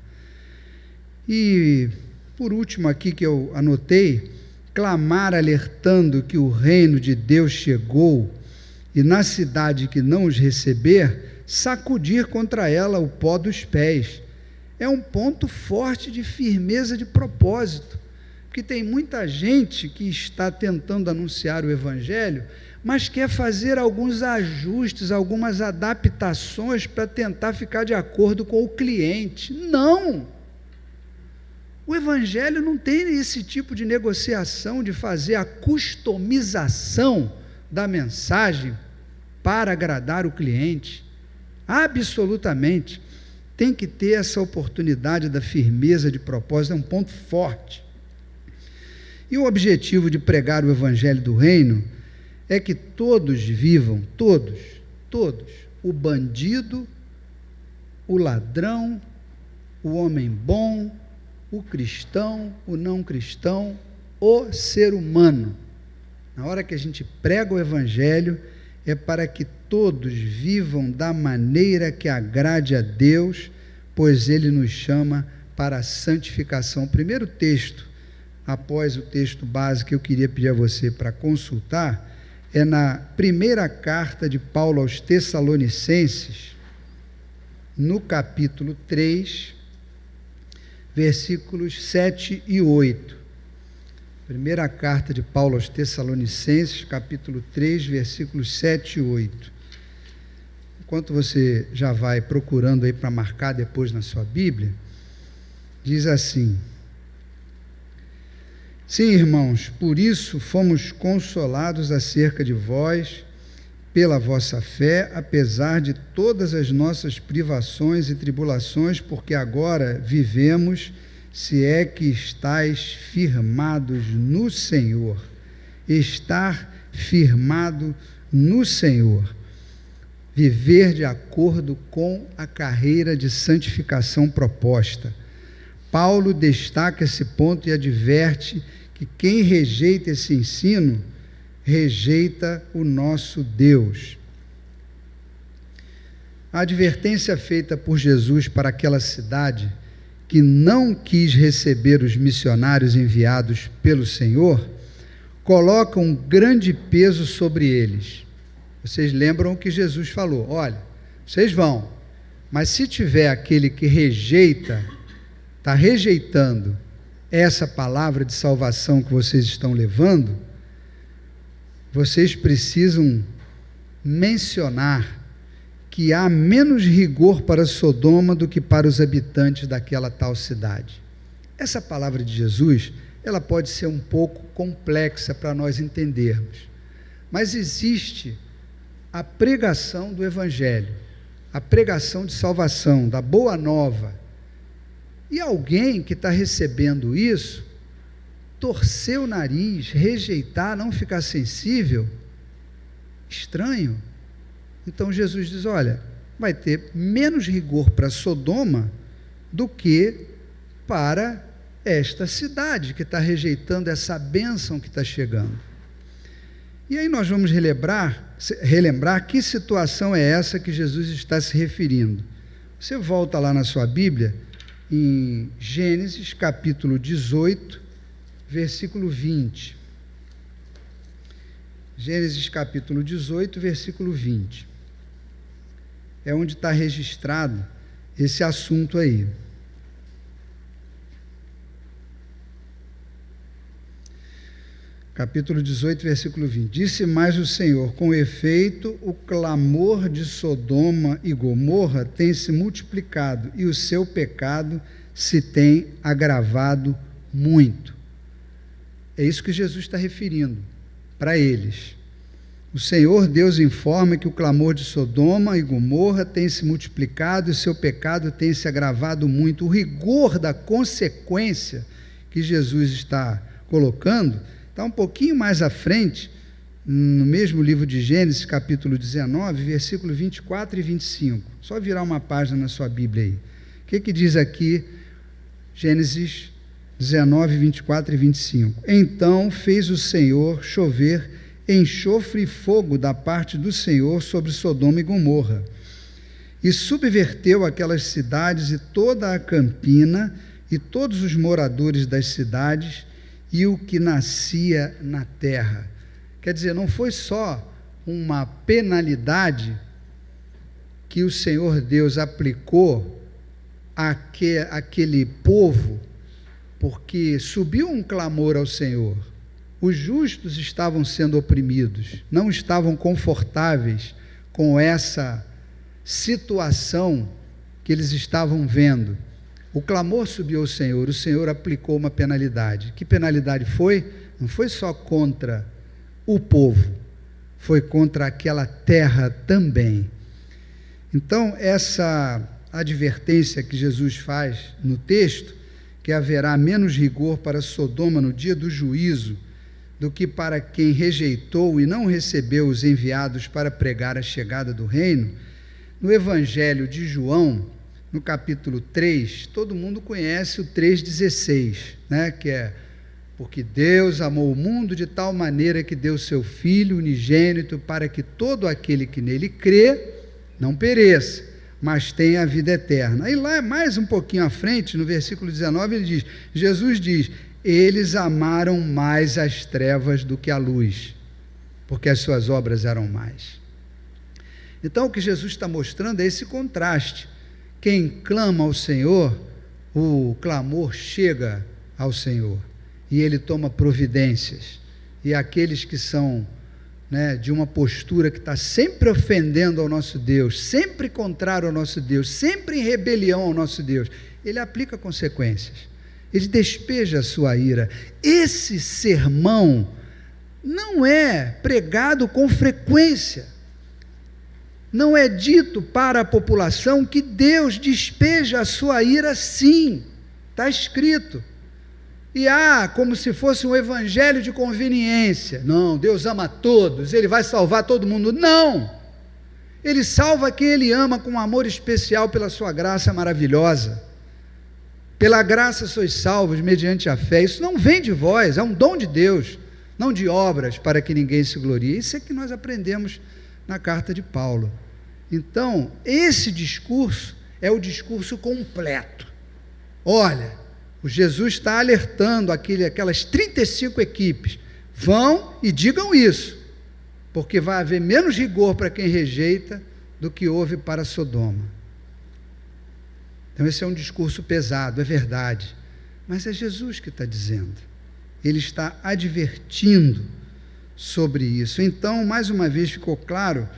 E por último aqui que eu anotei, clamar alertando que o reino de Deus chegou e na cidade que não os receber, sacudir contra ela o pó dos pés. É um ponto forte de firmeza de propósito, porque tem muita gente que está tentando anunciar o Evangelho, mas quer fazer alguns ajustes, algumas adaptações para tentar ficar de acordo com o cliente. Não! O Evangelho não tem esse tipo de negociação, de fazer a customização da mensagem para agradar o cliente. Absolutamente. tem que ter essa oportunidade da firmeza de propósito, é um ponto forte. E o objetivo de pregar o Evangelho do Reino é que todos vivam, todos, o bandido, o ladrão, o homem bom, o cristão, o não cristão, o ser humano. Na hora que a gente prega o Evangelho, é para que todos vivam da maneira que agrade a Deus, pois Ele nos chama para a santificação. O primeiro texto, após o texto base que eu queria pedir a você para consultar, é na primeira carta de Paulo aos Tessalonicenses, no capítulo 3, versículos 7 e 8. Primeira carta de Paulo aos Tessalonicenses, capítulo 3, versículos 7 e 8. Enquanto você já vai procurando aí para marcar depois na sua Bíblia, diz assim: sim, irmãos, por isso fomos consolados acerca de vós, pela vossa fé, apesar de todas as nossas privações e tribulações, porque agora vivemos, se é que estáis firmados no Senhor. Estar firmado no Senhor. Viver de acordo com a carreira de santificação proposta. Paulo destaca esse ponto e adverte que quem rejeita esse ensino, rejeita o nosso Deus. A advertência feita por Jesus para aquela cidade, que não quis receber os missionários enviados pelo Senhor, coloca um grande peso sobre eles. Vocês lembram o que Jesus falou: olha, vocês vão, mas se tiver aquele que rejeita, está rejeitando essa palavra de salvação que vocês estão levando, vocês precisam mencionar que há menos rigor para Sodoma do que para os habitantes daquela tal cidade. Essa palavra de Jesus, ela pode ser um pouco complexa para nós entendermos, mas existe a pregação do Evangelho, a pregação de salvação, da boa nova, e alguém que está recebendo isso, torcer o nariz, rejeitar, não ficar sensível, estranho. Então Jesus diz: olha, vai ter menos rigor para Sodoma do que para esta cidade que está rejeitando essa bênção que está chegando. E aí nós vamos relembrar que situação é essa que Jesus está se referindo. Você volta lá na sua Bíblia, em Gênesis capítulo 18, versículo 20. Gênesis capítulo 18, versículo 20. É onde está registrado esse assunto aí. Capítulo 18, versículo 20. Disse mais o Senhor: com efeito, o clamor de Sodoma e Gomorra tem se multiplicado, e o seu pecado se tem agravado muito. É isso que Jesus está referindo para eles. O Senhor Deus informa que o clamor de Sodoma e Gomorra tem se multiplicado e o seu pecado tem se agravado muito. O rigor da consequência que Jesus está colocando está um pouquinho mais à frente, no mesmo livro de Gênesis, capítulo 19, versículo 24 e 25. Só virar uma página na sua Bíblia aí. O que diz aqui, Gênesis 19, 24 e 25? Então fez o Senhor chover enxofre e fogo da parte do Senhor sobre Sodoma e Gomorra, e subverteu aquelas cidades e toda a campina, e todos os moradores das cidades, e o que nascia na terra. Quer dizer, não foi só uma penalidade que o Senhor Deus aplicou àquele povo, porque subiu um clamor ao Senhor. Os justos estavam sendo oprimidos, não estavam confortáveis com essa situação que eles estavam vendo. O clamor subiu ao Senhor, o Senhor aplicou uma penalidade. Que penalidade foi? Não foi só contra o povo, foi contra aquela terra também. Então, essa advertência que Jesus faz no texto, que haverá menos rigor para Sodoma no dia do juízo do que para quem rejeitou e não recebeu os enviados para pregar a chegada do reino, no Evangelho de João, no capítulo 3, todo mundo conhece o 3,16, né? Que é: porque Deus amou o mundo de tal maneira que deu seu Filho unigênito para que todo aquele que nele crê não pereça, mas tenha a vida eterna. Aí lá, mais um pouquinho à frente, no versículo 19, Jesus diz: eles amaram mais as trevas do que a luz, porque as suas obras eram mais. Então, o que Jesus está mostrando é esse contraste. Quem clama ao Senhor, o clamor chega ao Senhor, e Ele toma providências. E aqueles que são, de uma postura que está sempre ofendendo ao nosso Deus, sempre contrário ao nosso Deus, sempre em rebelião ao nosso Deus, Ele aplica consequências. Ele despeja a sua ira. Esse sermão não é pregado com frequência. Não é dito para a população que Deus despeja a sua ira, sim. Está escrito. E como se fosse um evangelho de conveniência. Não, Deus ama todos, Ele vai salvar todo mundo. Não! Ele salva quem Ele ama com um amor especial pela sua graça maravilhosa. Pela graça sois salvos mediante a fé. Isso não vem de vós, é um dom de Deus, não de obras para que ninguém se glorie. Isso é que nós aprendemos na carta de Paulo. Então, esse discurso é o discurso completo. Olha, o Jesus está alertando aquelas 35 equipes: vão e digam isso, porque vai haver menos rigor para quem rejeita do que houve para Sodoma. Então esse é um discurso pesado, é verdade, mas é Jesus que está dizendo. Ele está advertindo sobre isso. Então, mais uma vez ficou claro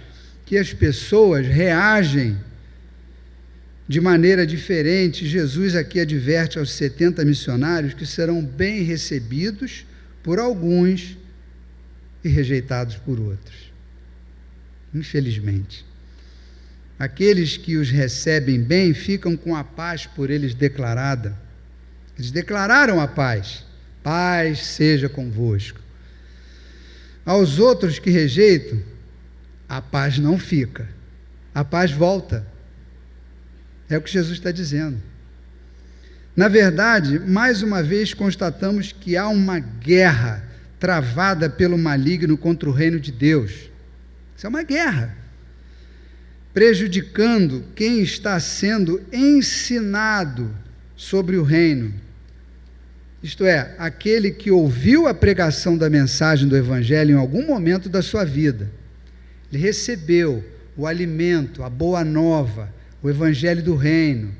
que as pessoas reagem de maneira diferente. Jesus aqui adverte aos 70 missionários que serão bem recebidos por alguns e rejeitados por outros. Infelizmente. Aqueles que os recebem bem ficam com a paz por eles declarada. Eles declararam a paz. Paz seja convosco. Aos outros que rejeitam, a paz não fica. A paz volta. É o que Jesus está dizendo. Na verdade, mais uma vez constatamos que há uma guerra travada pelo maligno contra o reino de Deus. Isso é uma guerra, prejudicando quem está sendo ensinado sobre o reino. Isto é, aquele que ouviu a pregação da mensagem do Evangelho em algum momento da sua vida. Ele recebeu o alimento, a boa nova, o Evangelho do reino,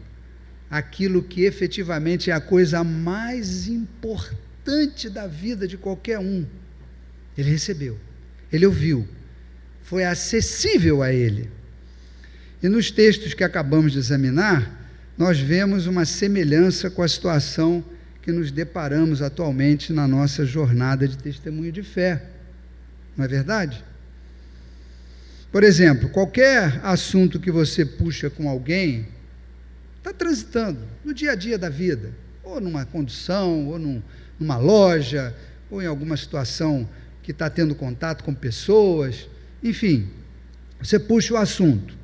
aquilo que efetivamente é a coisa mais importante da vida de qualquer um. Ele recebeu, ele ouviu, foi acessível a ele. E nos textos que acabamos de examinar, nós vemos uma semelhança com a situação que nos deparamos atualmente na nossa jornada de testemunho de fé. Não é verdade? Por exemplo, qualquer assunto que você puxa com alguém, está transitando no dia a dia da vida, ou numa condução, ou numa loja, ou em alguma situação que está tendo contato com pessoas, enfim, você puxa o assunto,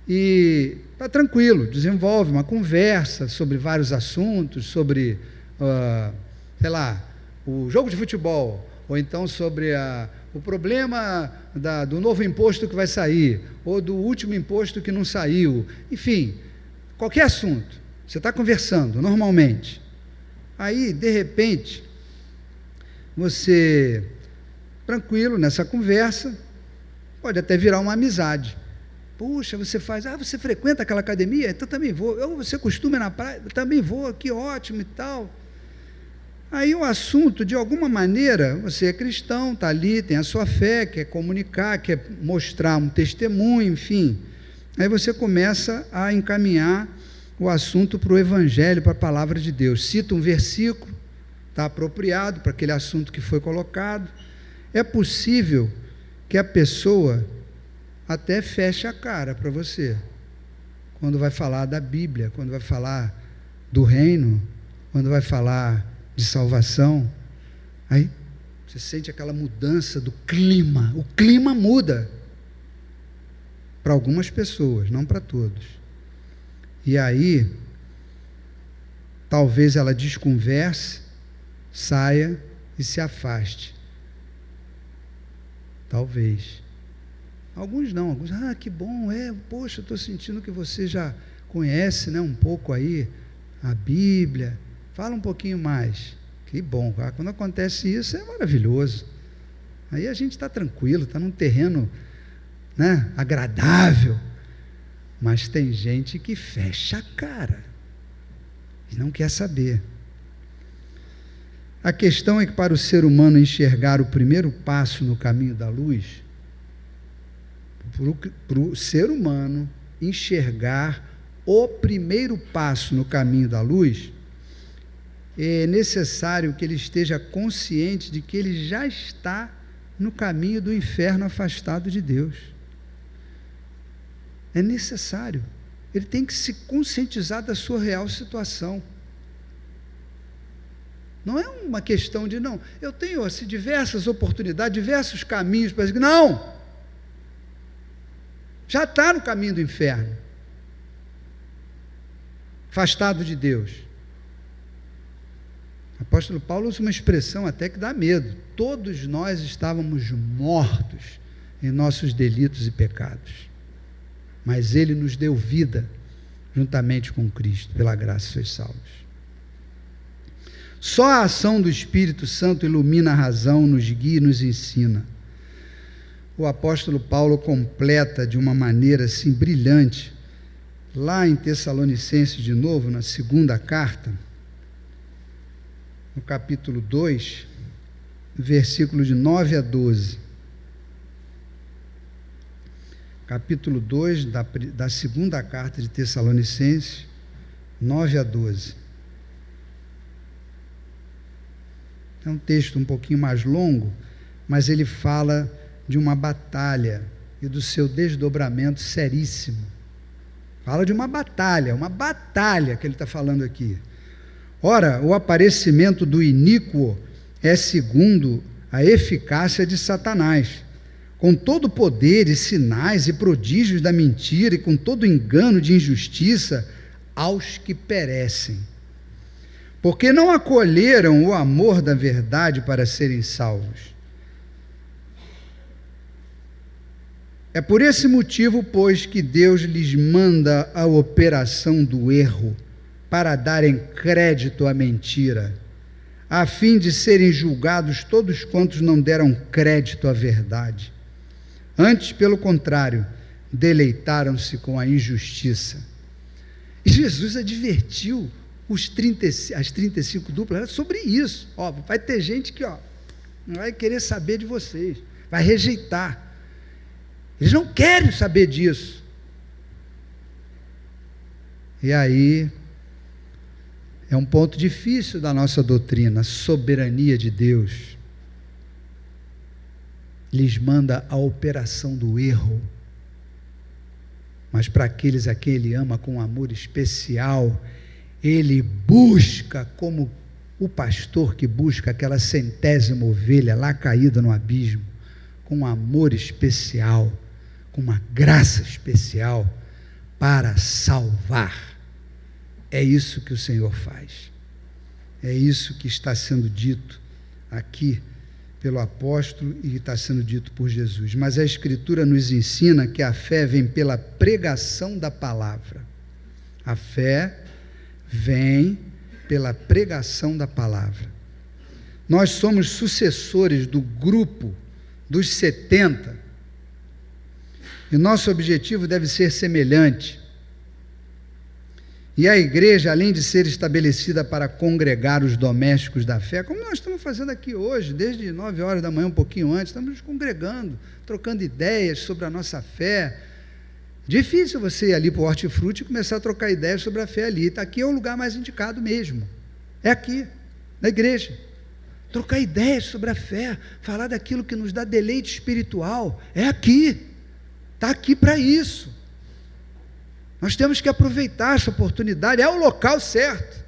e está tranquilo, desenvolve uma conversa sobre vários assuntos, sobre, o jogo de futebol, ou então sobre o problema do novo imposto que vai sair, ou do último imposto que não saiu, enfim, qualquer assunto, você está conversando normalmente, aí de repente, você, tranquilo nessa conversa, pode até virar uma amizade. Puxa, você frequenta aquela academia? Então também vou. Você costuma ir na praia? Também vou, que ótimo e tal. Aí o assunto, de alguma maneira, você é cristão, está ali, tem a sua fé, quer comunicar, quer mostrar um testemunho, enfim. Aí você começa a encaminhar o assunto para o Evangelho, para a Palavra de Deus. Cita um versículo, está apropriado para aquele assunto que foi colocado. É possível que a pessoa até feche a cara para você. quando vai falar da Bíblia, quando vai falar do reino, quando vai falar de salvação. Aí você sente aquela mudança do clima. O clima muda para algumas pessoas, não para todos. E aí, talvez ela desconverse, saia e se afaste. Talvez. Alguns não, alguns, que bom, poxa, estou sentindo que você já conhece, né, um pouco aí a Bíblia, fala um pouquinho mais. Que bom, quando acontece isso é maravilhoso. Aí a gente está tranquilo, está num terreno, né, agradável. Mas tem gente que fecha a cara e não quer saber. A questão é que para o ser humano enxergar o primeiro passo no caminho da luz, para o ser humano enxergar o primeiro passo no caminho da luz, é necessário que ele esteja consciente de que ele já está no caminho do inferno, afastado de Deus. É necessário. Ele tem que se conscientizar da sua real situação. Não é uma questão de, não, eu tenho assim, diversas oportunidades, diversos caminhos para dizer, não! Já está no caminho do inferno, afastado de Deus. O apóstolo Paulo usa uma expressão até que dá medo. Todos nós estávamos mortos em nossos delitos e pecados, mas Ele nos deu vida juntamente com Cristo, pela graça sois salvos. Só a ação do Espírito Santo ilumina a razão, nos guia e nos ensina. O apóstolo Paulo completa de uma maneira assim brilhante, lá em Tessalonicenses de novo, na segunda carta, no capítulo 2, versículo de 9 a 12. Capítulo 2 da segunda carta de Tessalonicenses, 9 a 12. É um texto um pouquinho mais longo, mas ele fala de uma batalha e do seu desdobramento seríssimo. Fala de uma batalha que ele está falando aqui. Ora, o aparecimento do iníquo é segundo a eficácia de Satanás, com todo o poder e sinais e prodígios da mentira e com todo o engano de injustiça aos que perecem, porque não acolheram o amor da verdade para serem salvos. É por esse motivo, pois, que Deus lhes manda a operação do erro, para darem crédito à mentira, a fim de serem julgados todos quantos não deram crédito à verdade. Antes, pelo contrário, deleitaram-se com a injustiça. E Jesus advertiu as 35 duplas sobre isso. Vai ter gente que não vai querer saber de vocês, vai rejeitar. Eles não querem saber disso. E aí, é um ponto difícil da nossa doutrina, a soberania de Deus. Lhes manda a operação do erro, mas para aqueles a quem Ele ama com amor especial, Ele busca, como o pastor que busca aquela 100ª ovelha lá caída no abismo, com amor especial, com uma graça especial, para salvar. É isso que o Senhor faz. É isso que está sendo dito aqui pelo apóstolo e está sendo dito por Jesus. Mas a Escritura nos ensina que a fé vem pela pregação da palavra. A fé vem pela pregação da palavra. Nós somos sucessores do grupo dos 70, e nosso objetivo deve ser semelhante. E a igreja, além de ser estabelecida para congregar os domésticos da fé, como nós estamos fazendo aqui hoje, desde 9 horas da manhã, um pouquinho antes, estamos nos congregando, trocando ideias sobre a nossa fé. Difícil você ir ali para o Hortifruti e começar a trocar ideias sobre a fé ali. Aqui é o lugar mais indicado mesmo. É aqui, na igreja. Trocar ideias sobre a fé, falar daquilo que nos dá deleite espiritual. É aqui. Está aqui para isso. Nós temos que aproveitar essa oportunidade, é o local certo.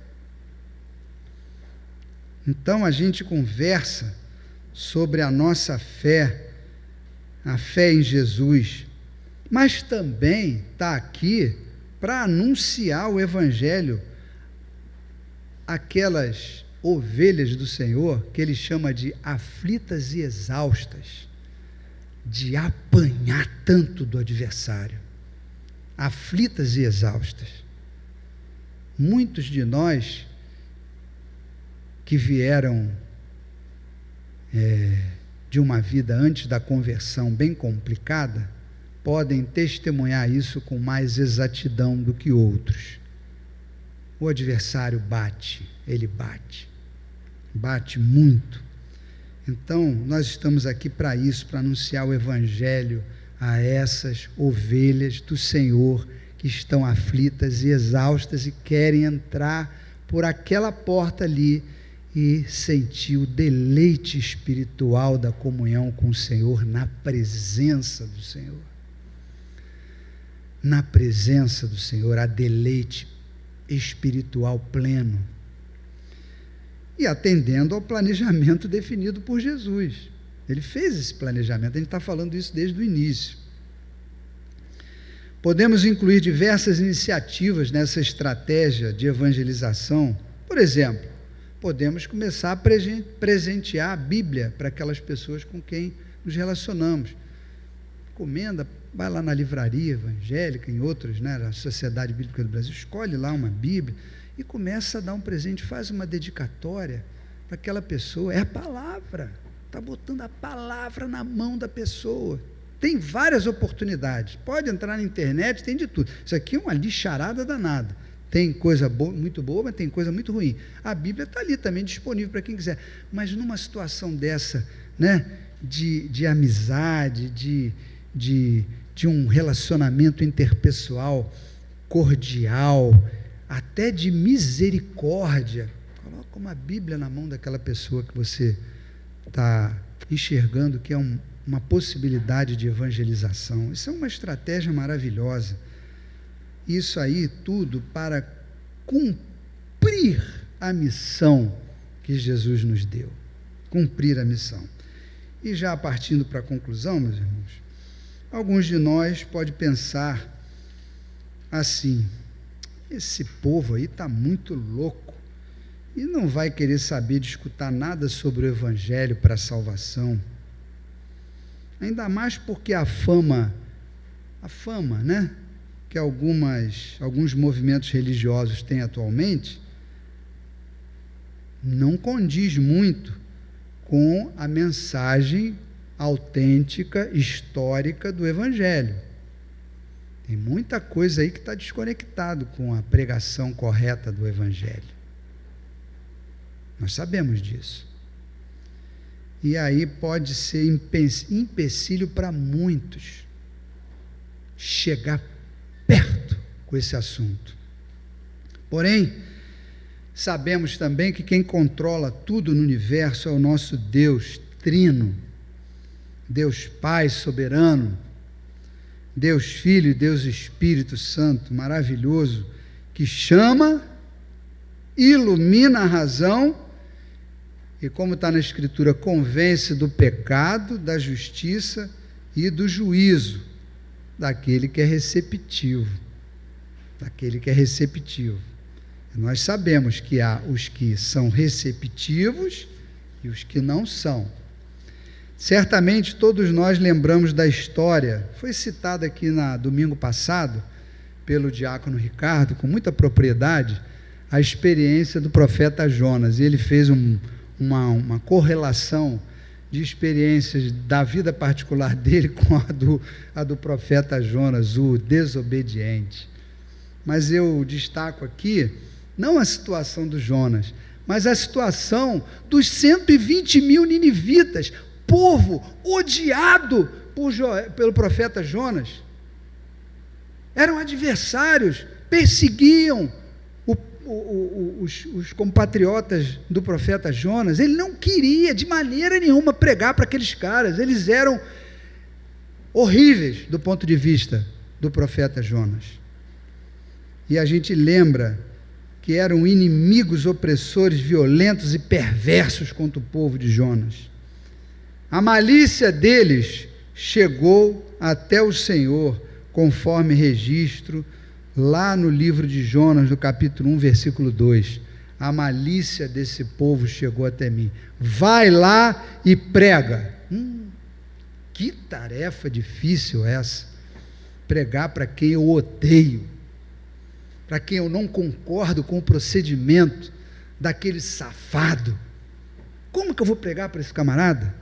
Então a gente conversa sobre a nossa fé, a fé em Jesus, mas também está aqui para anunciar o Evangelho àquelas ovelhas do Senhor, que ele chama de aflitas e exaustas, de apanhar tanto do adversário, aflitas e exaustas. Muitos de nós que vieram de uma vida antes da conversão bem complicada, podem testemunhar isso com mais exatidão do que outros. O adversário bate, ele bate muito. Então, nós estamos aqui para isso, para anunciar o Evangelho a essas ovelhas do Senhor que estão aflitas e exaustas e querem entrar por aquela porta ali e sentir o deleite espiritual da comunhão com o Senhor, na presença do Senhor. Na presença do Senhor, há deleite espiritual pleno. E atendendo ao planejamento definido por Jesus. Ele fez esse planejamento, a gente está falando isso desde o início. Podemos incluir diversas iniciativas nessa estratégia de evangelização. Por exemplo, podemos começar a presentear a Bíblia para aquelas pessoas com quem nos relacionamos. Encomenda, vai lá na livraria evangélica, em outros, na Sociedade Bíblica do Brasil, escolhe lá uma Bíblia e começa a dar um presente, faz uma dedicatória para aquela pessoa. É a palavra, está botando a palavra na mão da pessoa. Tem várias oportunidades, pode entrar na internet, tem de tudo. Isso aqui é uma lixarada danada. Tem coisa boa, muito boa, mas tem coisa muito ruim. A Bíblia está ali também disponível para quem quiser. Mas numa situação dessa, de amizade, de um relacionamento interpessoal cordial, até de misericórdia, coloca uma Bíblia na mão daquela pessoa que você está enxergando que é uma possibilidade de evangelização. Isso é uma estratégia maravilhosa. Isso aí tudo para cumprir a missão que Jesus nos deu. Cumprir a missão. E já partindo para a conclusão, meus irmãos, alguns de nós podem pensar assim: esse povo aí está muito louco e não vai querer saber de escutar nada sobre o Evangelho para a salvação. Ainda mais porque a fama, que alguns movimentos religiosos têm atualmente, não condiz muito com a mensagem autêntica, histórica do Evangelho. Tem muita coisa aí que está desconectado com a pregação correta do Evangelho. Nós sabemos disso. E aí pode ser empecilho para muitos chegar perto com esse assunto. Porém, sabemos também que quem controla tudo no universo é o nosso Deus trino, Deus Pai soberano, Deus Filho e Deus Espírito Santo, maravilhoso, que chama, ilumina a razão e, como está na Escritura, convence do pecado, da justiça e do juízo daquele que é receptivo. Nós sabemos que há os que são receptivos e os que não são. Certamente todos nós lembramos da história, foi citada aqui no domingo passado, pelo diácono Ricardo, com muita propriedade, a experiência do profeta Jonas. E ele fez uma correlação de experiências da vida particular dele com a do profeta Jonas, o desobediente. Mas eu destaco aqui, não a situação do Jonas, mas a situação dos 120 mil ninivitas, povo odiado pelo profeta Jonas. Eram adversários, perseguiam os compatriotas do profeta Jonas. Ele não queria de maneira nenhuma pregar para aqueles caras, eles eram horríveis do ponto de vista do profeta Jonas. e a gente lembra que eram inimigos opressores, violentos e perversos contra o povo de Jonas. A malícia deles chegou até o Senhor, conforme registro lá no livro de Jonas, no capítulo 1, versículo 2. A malícia desse povo chegou até mim. Vai lá e prega. Que tarefa difícil essa. Pregar para quem eu odeio, para quem eu não concordo com o procedimento daquele safado. Como que eu vou pregar para esse camarada?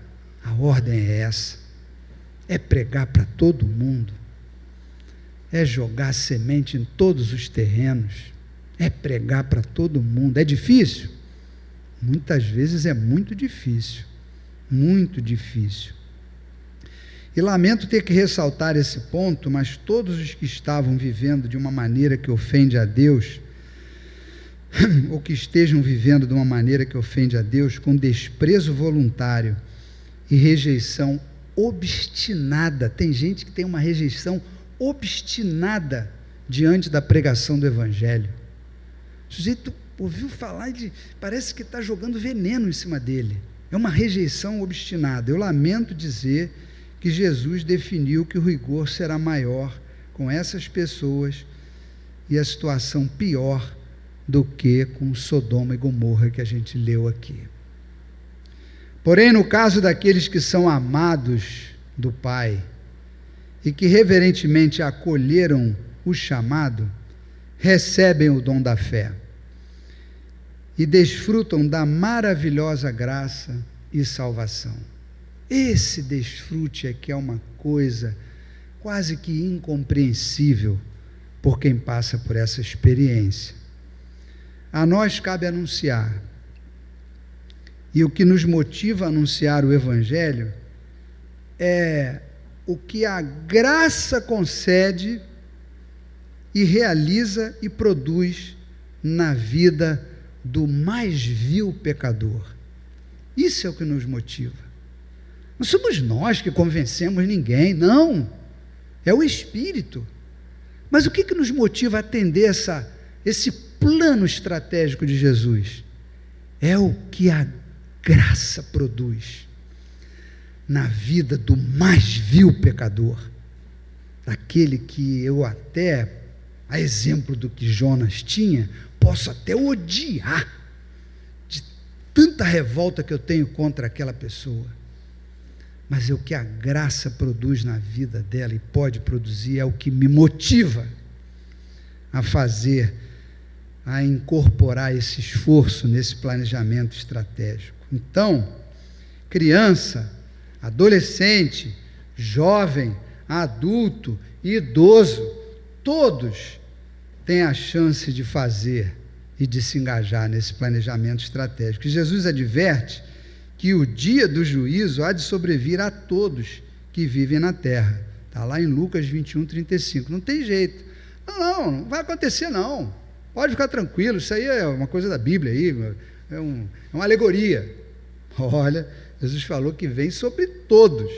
A ordem é essa, é pregar para todo mundo, é jogar semente em todos os terrenos, é pregar para todo mundo. É difícil? Muitas vezes é muito difícil, muito difícil. E lamento ter que ressaltar esse ponto, mas todos os que estavam vivendo de uma maneira que ofende a Deus, ou que estejam vivendo de uma maneira que ofende a Deus, com desprezo voluntário e rejeição obstinada. Tem gente que tem uma rejeição obstinada diante da pregação do Evangelho. O sujeito ouviu falar e parece que está jogando veneno em cima dele. É uma rejeição obstinada. Eu lamento dizer que Jesus definiu que o rigor será maior com essas pessoas e a situação pior do que com Sodoma e Gomorra que a gente leu aqui. Porém, no caso daqueles que são amados do Pai e que reverentemente acolheram o chamado, recebem o dom da fé e desfrutam da maravilhosa graça e salvação. Esse desfrute é que é uma coisa quase que incompreensível por quem passa por essa experiência. A nós cabe anunciar, e o que nos motiva a anunciar o Evangelho é o que a graça concede e realiza e produz na vida do mais vil pecador. Isso é o que nos motiva. Não somos nós que convencemos ninguém, não. É o Espírito. Mas o que nos motiva a atender esse plano estratégico de Jesus? É o que a graça produz na vida do mais vil pecador, daquele que eu até, a exemplo do que Jonas tinha, posso até odiar, de tanta revolta que eu tenho contra aquela pessoa. Mas é o que a graça produz na vida dela e pode produzir, é o que me motiva a fazer, a incorporar esse esforço nesse planejamento estratégico. Então, criança, adolescente, jovem, adulto, idoso, todos têm a chance de fazer e de se engajar nesse planejamento estratégico. E Jesus adverte que o dia do juízo há de sobrevir a todos que vivem na terra. Está lá em Lucas 21, 35. Não tem jeito. Não vai acontecer não. Pode ficar tranquilo, isso aí é uma coisa da Bíblia, aí, é uma alegoria. Olha, Jesus falou que vem sobre todos.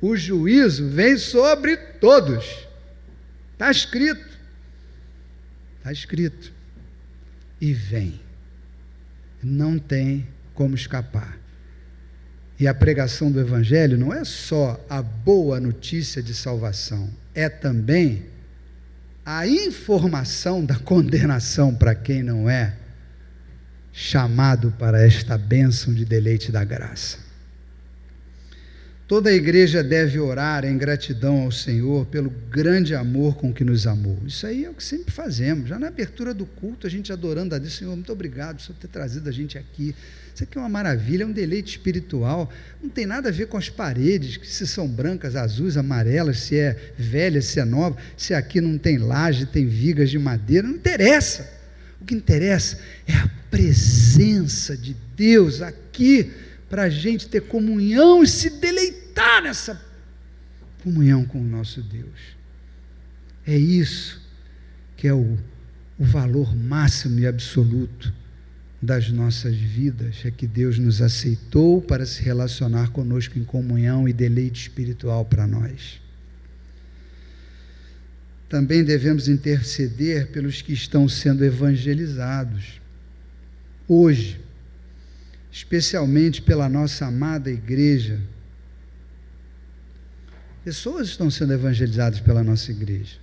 O juízo vem sobre todos. Está escrito. Está escrito. E vem. Não tem como escapar. E a pregação do Evangelho não é só a boa notícia de salvação, é também a informação da condenação para quem não é chamado para esta bênção de deleite da graça. Toda a igreja deve orar em gratidão ao Senhor pelo grande amor com que nos amou. Isso aí é o que sempre fazemos. Já na abertura do culto, a gente adorando a Deus, Senhor, muito obrigado por ter trazido a gente aqui. Isso aqui é uma maravilha, é um deleite espiritual. Não tem nada a ver com as paredes, se são brancas, azuis, amarelas, se é velha, se é nova, se aqui não tem laje, tem vigas de madeira, não interessa. O que interessa é a presença de Deus aqui, para a gente ter comunhão e se deleitar nessa comunhão com o nosso Deus. É isso que é o valor máximo e absoluto das nossas vidas, é que Deus nos aceitou para se relacionar conosco em comunhão e deleite espiritual para nós. também devemos interceder pelos que estão sendo evangelizados hoje, especialmente pela nossa amada igreja. Pessoas estão sendo evangelizadas pela nossa igreja.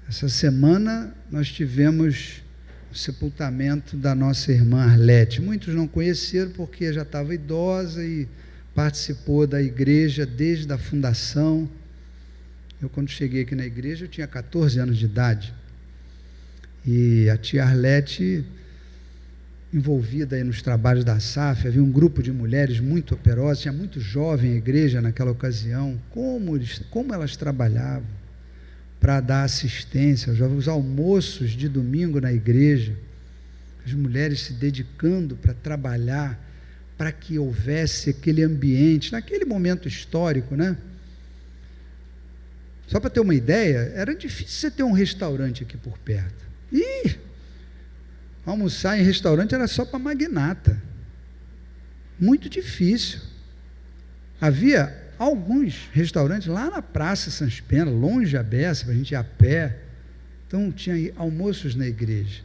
Essa semana nós tivemos o sepultamento da nossa irmã Arlete. Muitos não conheceram porque já estava idosa e participou da igreja desde a fundação. Eu, quando cheguei aqui na igreja, eu tinha 14 anos de idade. E a tia Arlete, envolvida aí nos trabalhos da SAF, havia um grupo de mulheres muito operosas, tinha muito jovem a igreja naquela ocasião. Como elas trabalhavam para dar assistência, os almoços de domingo na igreja, as mulheres se dedicando para trabalhar, para que houvesse aquele ambiente, naquele momento histórico, né? Só para ter uma ideia, era difícil você ter um restaurante aqui por perto. Almoçar em restaurante era só para magnata. Muito difícil. Havia alguns restaurantes lá na Praça Sans Pena, longe da Beça, para a gente ir a pé. Então tinha almoços na igreja.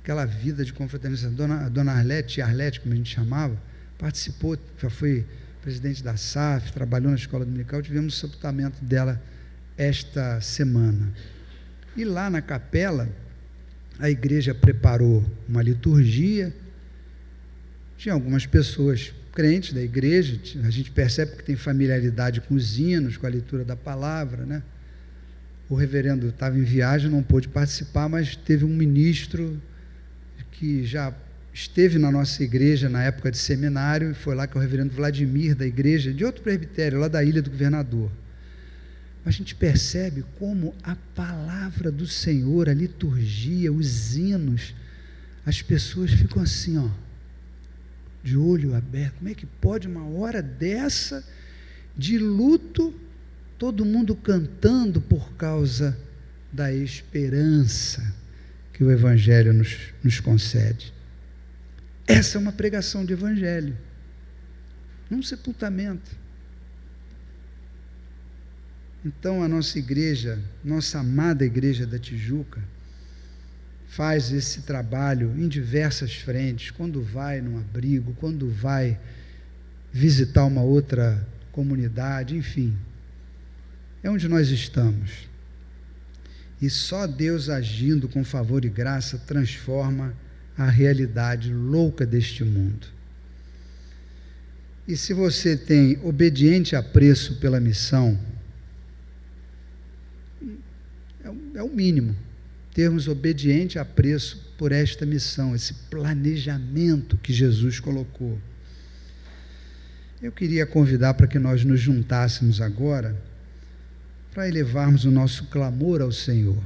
Aquela vida de confraternização. A dona Arlete, tia Arlete, como a gente chamava, participou, já foi presidente da SAF, trabalhou na escola dominical. Tivemos o sepultamento dela esta semana. E lá na capela, a igreja preparou uma liturgia. Tinha algumas pessoas crentes da igreja, a gente percebe que tem familiaridade com os hinos, com a leitura da palavra, né? O reverendo estava em viagem, não pôde participar, mas teve um ministro que já esteve na nossa igreja na época de seminário, e foi lá que é o reverendo Vladimir, da igreja, de outro presbitério, lá da Ilha do Governador. A gente percebe como a palavra do Senhor, a liturgia, os hinos, as pessoas ficam assim, ó, de olho aberto. Como é que pode uma hora dessa de luto, todo mundo cantando por causa da esperança que o Evangelho nos concede? Essa é uma pregação de Evangelho, um sepultamento. Então a nossa igreja, nossa amada igreja da Tijuca, faz esse trabalho em diversas frentes, quando vai num abrigo, quando vai visitar uma outra comunidade, enfim, é onde nós estamos. E só Deus agindo com favor e graça transforma a realidade louca deste mundo. E se você tem obediente apreço pela missão, é o mínimo, termos obediente apreço por esta missão, esse planejamento que Jesus colocou. Eu queria convidar para que nós nos juntássemos agora, para elevarmos o nosso clamor ao Senhor,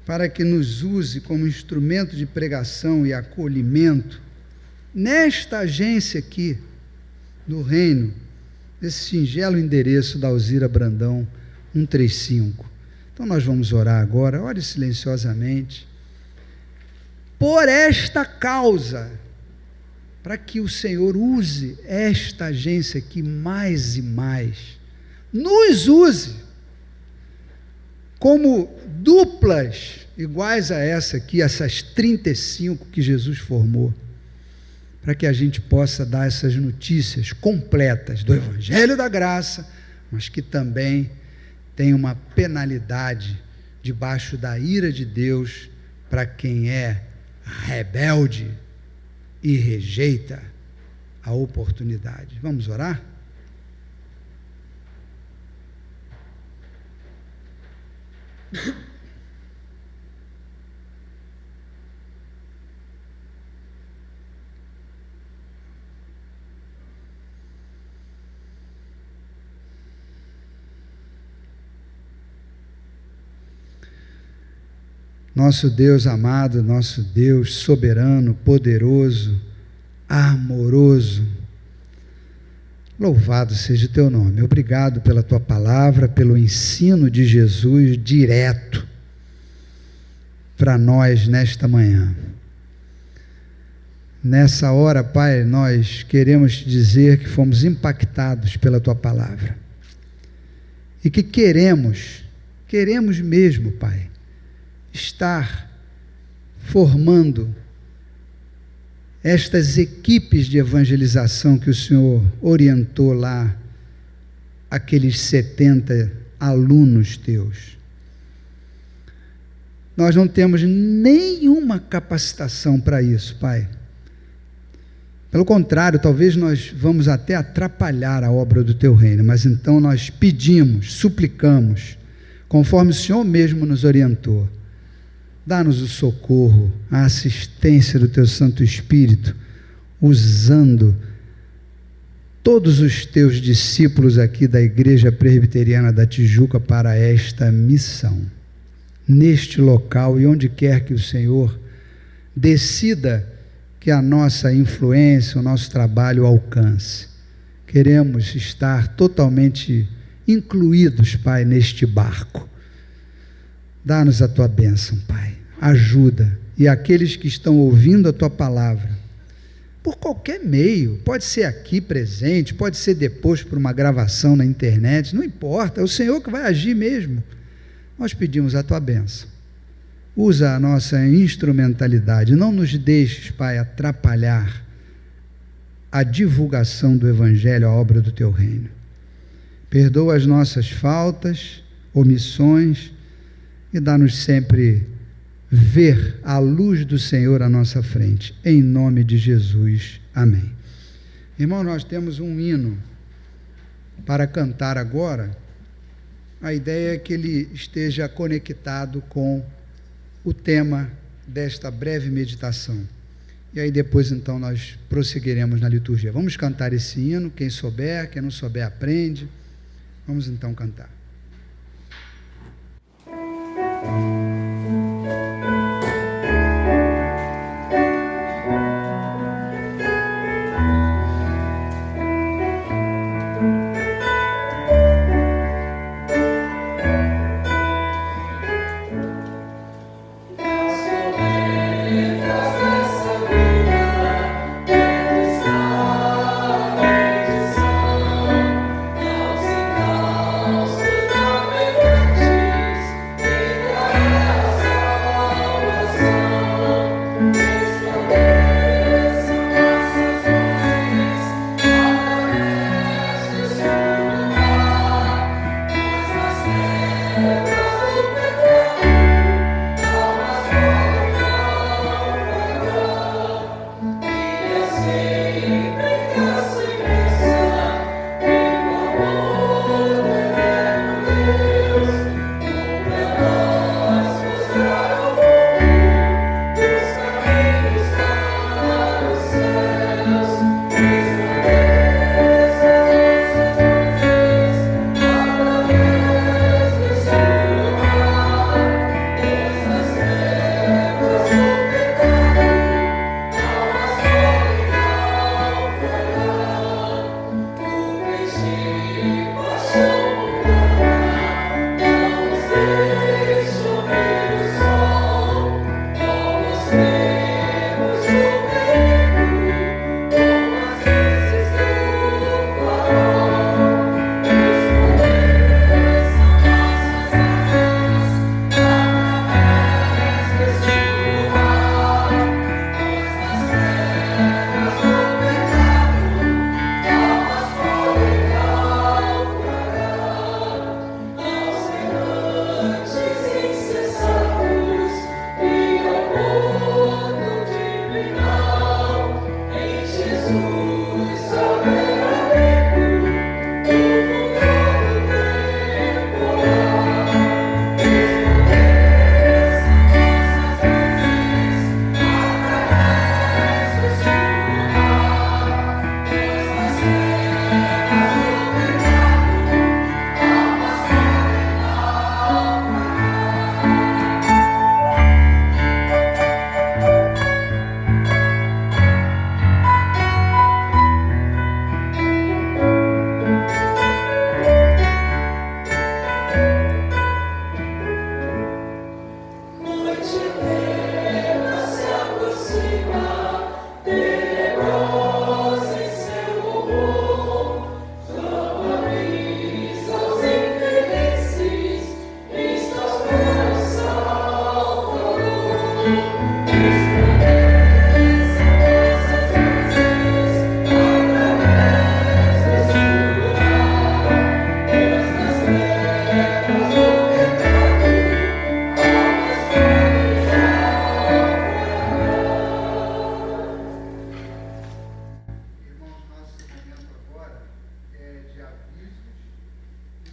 para que nos use como instrumento de pregação e acolhimento, nesta agência aqui, do Reino, esse singelo endereço da Alzira Brandão, 135. Então nós vamos orar agora, ore silenciosamente, por esta causa, para que o Senhor use esta agência aqui mais e mais, nos use como duplas iguais a essa aqui, essas 35 que Jesus formou, para que a gente possa dar essas notícias completas do Evangelho da Graça, mas que também tem uma penalidade debaixo da ira de Deus para quem é rebelde e rejeita a oportunidade. Vamos orar? Nosso Deus amado, nosso Deus soberano, poderoso, amoroso, louvado seja o teu nome. Obrigado pela tua palavra, pelo ensino de Jesus direto para nós nesta manhã. Nessa hora, Pai, nós queremos te dizer que fomos impactados pela tua palavra e que queremos Queremos mesmo, Pai, estar formando estas equipes de evangelização que o Senhor orientou lá, aqueles 70 alunos teus. Nós não temos nenhuma capacitação para isso, Pai. Pelo contrário, talvez nós vamos até atrapalhar a obra do Teu reino, mas então nós pedimos, suplicamos, conforme o Senhor mesmo nos orientou, dá-nos o socorro, a assistência do Teu Santo Espírito, usando todos os Teus discípulos aqui da Igreja Presbiteriana da Tijuca para esta missão, neste local e onde quer que o Senhor decida que a nossa influência, o nosso trabalho alcance. Queremos estar totalmente incluídos, Pai, neste barco. Dá-nos a Tua bênção, Pai. Ajuda. E aqueles que estão ouvindo a Tua palavra, por qualquer meio, pode ser aqui presente, pode ser depois por uma gravação na internet, não importa, é o Senhor que vai agir mesmo. Nós pedimos a Tua bênção. Usa a nossa instrumentalidade, não nos deixes, Pai, atrapalhar a divulgação do Evangelho, a obra do Teu reino. Perdoa as nossas faltas, omissões, e dá-nos sempre ver a luz do Senhor à nossa frente, em nome de Jesus, amém. Irmão, nós temos um hino para cantar agora. A ideia é que ele esteja conectado com o tema desta breve meditação. E aí depois então nós prosseguiremos na liturgia. Vamos cantar esse hino, quem souber, quem não souber aprende. Vamos então cantar. Nossa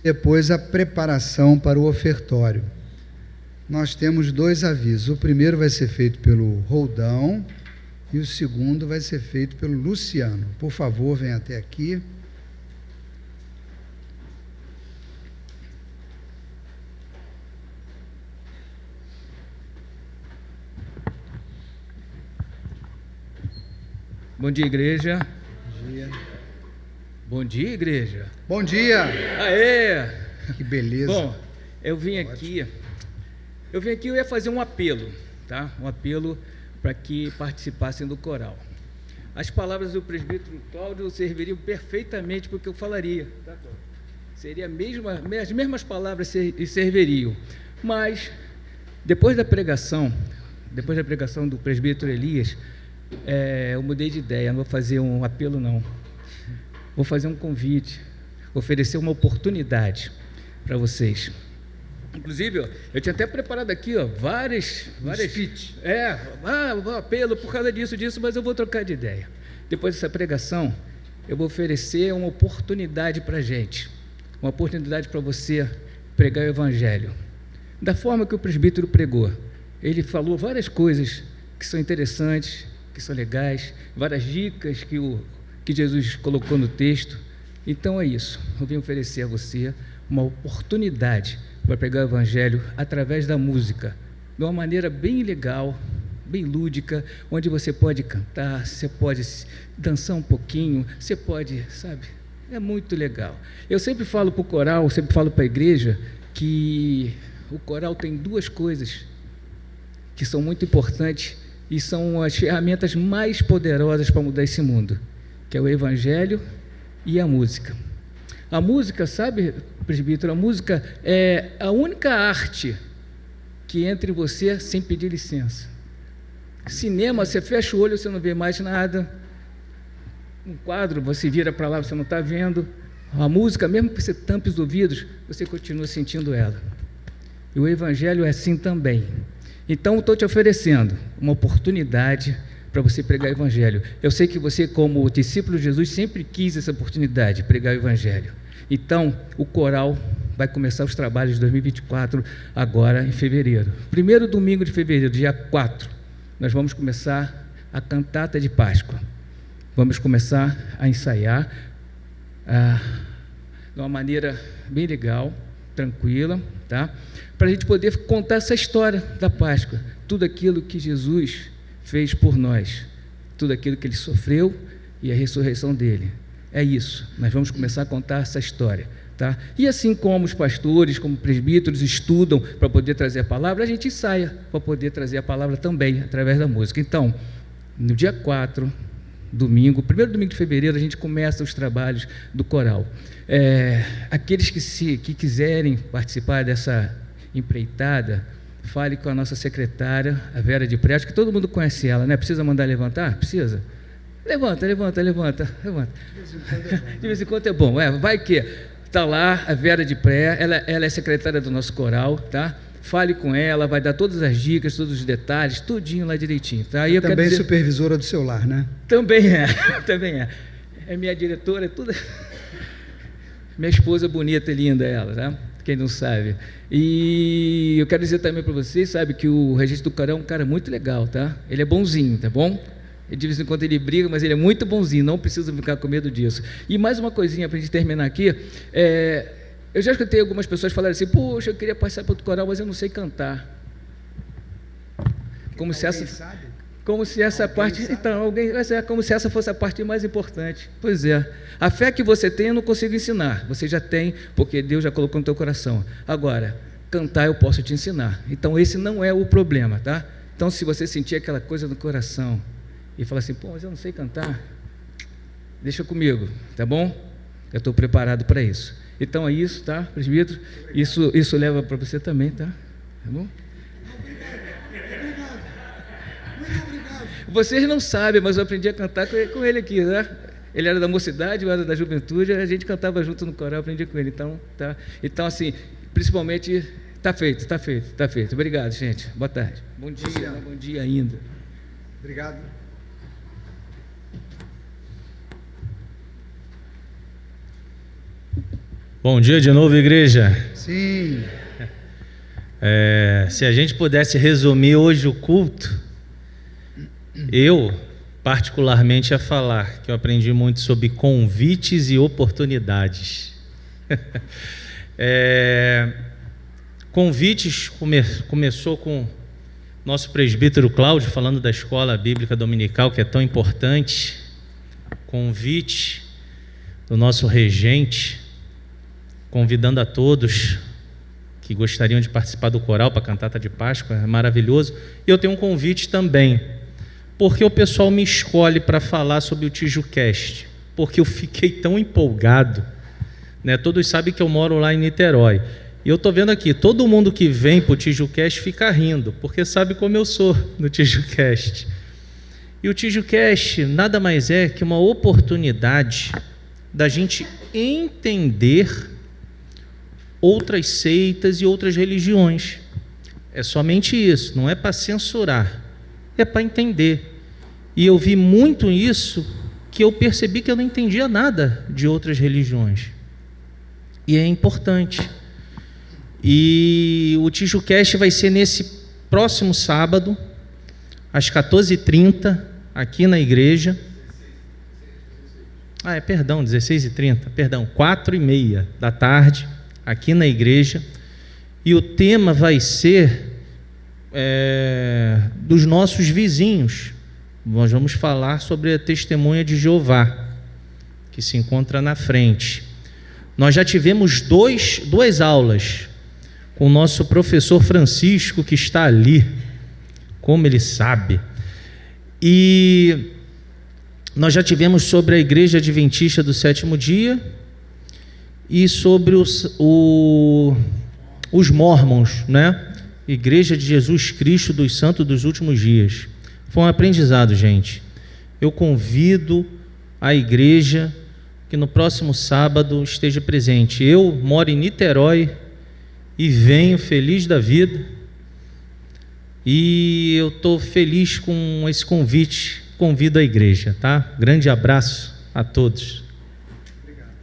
Depois, a preparação para o ofertório. Nós temos 2 avisos. O primeiro vai ser feito pelo Roldão e o segundo vai ser feito pelo Luciano. Por favor, venha até aqui. Bom dia, igreja. Bom dia. Bom dia, igreja. Bom dia. Aê! Que beleza. Bom, eu vim aqui, eu ia fazer um apelo, tá? Um apelo para que participassem do coral. As palavras do presbítero Cláudio serviriam perfeitamente para o que eu falaria, tá? Seria as mesmas palavras serviriam. Mas, depois da pregação do presbítero Elias, eu mudei de ideia, não vou fazer um apelo, não. Vou fazer um convite, oferecer uma oportunidade para vocês. Inclusive, eu tinha até preparado aqui, várias speech. Apelo por causa disso, mas eu vou trocar de ideia. Depois dessa pregação, eu vou oferecer uma oportunidade para a gente, uma oportunidade para você pregar o Evangelho. Da forma que o presbítero pregou, ele falou várias coisas que são interessantes, que são legais, várias dicas que Jesus colocou no texto. Então é isso, eu vim oferecer a você uma oportunidade para pregar o Evangelho através da música, de uma maneira bem legal, bem lúdica, onde você pode cantar, você pode dançar um pouquinho, você pode, é muito legal. Eu sempre falo para o coral, sempre falo para a igreja, que o coral tem 2 coisas que são muito importantes e são as ferramentas mais poderosas para mudar esse mundo, que é o Evangelho e a música. A música, presbítero, a música é a única arte que entra em você sem pedir licença. Cinema, você fecha o olho, você não vê mais nada. Um quadro, você vira para lá, você não está vendo. A música, mesmo que você tampe os ouvidos, você continua sentindo ela. E o Evangelho é assim também. Então, estou te oferecendo uma oportunidade para você pregar o Evangelho. Eu sei que você, como discípulo de Jesus, sempre quis essa oportunidade, pregar o Evangelho. Então, o coral vai começar os trabalhos de 2024, agora em fevereiro. Primeiro domingo de fevereiro, dia 4, nós vamos começar a cantata de Páscoa. Vamos começar a ensaiar de uma maneira bem legal, tranquila, tá? Para a gente poder contar essa história da Páscoa, tudo aquilo que Jesus fez por nós, tudo aquilo que Ele sofreu e a ressurreição dEle. É isso, nós vamos começar a contar essa história, tá? E assim como os pastores, como presbíteros estudam para poder trazer a palavra, a gente ensaia para poder trazer a palavra também, através da música. Então, no dia 4, domingo, primeiro domingo de fevereiro, a gente começa os trabalhos do coral. Aqueles que quiserem participar dessa empreitada, fale com a nossa secretária, a Vera de Pré, acho que todo mundo conhece ela, né? Precisa mandar levantar? Precisa? Levanta. De vez em quando é bom. Vai que está lá a Vera de Pré, ela é secretária do nosso coral, tá? Fale com ela, vai dar todas as dicas, todos os detalhes, tudinho lá direitinho, tá? E eu também quero supervisora do seu lar, né? Também é. É minha diretora, é tudo. Minha esposa bonita e linda ela, tá? Quem não sabe. E eu quero dizer também para vocês, que o registro do coral é um cara muito legal, tá? Ele é bonzinho, tá bom? De vez em quando ele briga, mas ele é muito bonzinho, não precisa ficar com medo disso. E mais uma coisinha para a gente terminar aqui, eu já escutei algumas pessoas falarem assim, poxa, eu queria participar do coral, mas eu não sei cantar. Como se essa parte, como se essa fosse a parte mais importante. Pois é, a fé que você tem eu não consigo ensinar, você já tem, porque Deus já colocou no teu coração. Agora, cantar eu posso te ensinar, então esse não é o problema, tá? Então, se você sentir aquela coisa no coração e falar assim, mas eu não sei cantar, deixa comigo, tá bom? Eu estou preparado para isso. Então é isso, tá, presbítero? Isso leva para você também, tá? Tá bom? Vocês não sabem, mas eu aprendi a cantar com ele aqui, né? Ele era da mocidade, eu era da juventude, a gente cantava junto no coral, aprendi com ele. Então, tá? Então, assim, principalmente, está feito. Obrigado, gente. Boa tarde. Bom dia, né? Bom dia ainda. Obrigado. Bom dia de novo, igreja. Sim. Se a gente pudesse resumir hoje o culto, eu particularmente ia falar que eu aprendi muito sobre convites e oportunidades. Convites começou com nosso presbítero Cláudio falando da escola bíblica dominical, que é tão importante. Convite do nosso regente, convidando a todos que gostariam de participar do coral para a cantata de Páscoa, é maravilhoso. E eu tenho um convite também, porque o pessoal me escolhe para falar sobre o TijuCast, porque eu fiquei tão empolgado, né? Todos sabem que eu moro lá em Niterói, e eu estou vendo aqui, todo mundo que vem para o TijuCast fica rindo, porque sabe como eu sou no TijuCast. E o TijuCast nada mais é que uma oportunidade da gente entender outras seitas e outras religiões. É somente isso, não é para censurar, é para entender. E eu vi muito isso, que eu percebi que eu não entendia nada de outras religiões. E é importante. E o TijuCast vai ser nesse próximo sábado, às 14h30, aqui na igreja. 16h30, 4h30 da tarde, aqui na igreja. E o tema vai ser dos nossos vizinhos. Nós vamos falar sobre a testemunha de Jeová, que se encontra na frente. Nós já tivemos duas aulas com o nosso professor Francisco, que está ali, como ele sabe. E nós já tivemos sobre a Igreja Adventista do Sétimo Dia e sobre os Mormons, né? Igreja de Jesus Cristo dos Santos dos Últimos Dias. Foi um aprendizado, gente. Eu convido a igreja que no próximo sábado esteja presente. Eu moro em Niterói e venho feliz da vida, e eu estou feliz com esse convite. Convido a igreja, tá? Grande abraço a todos. Obrigado.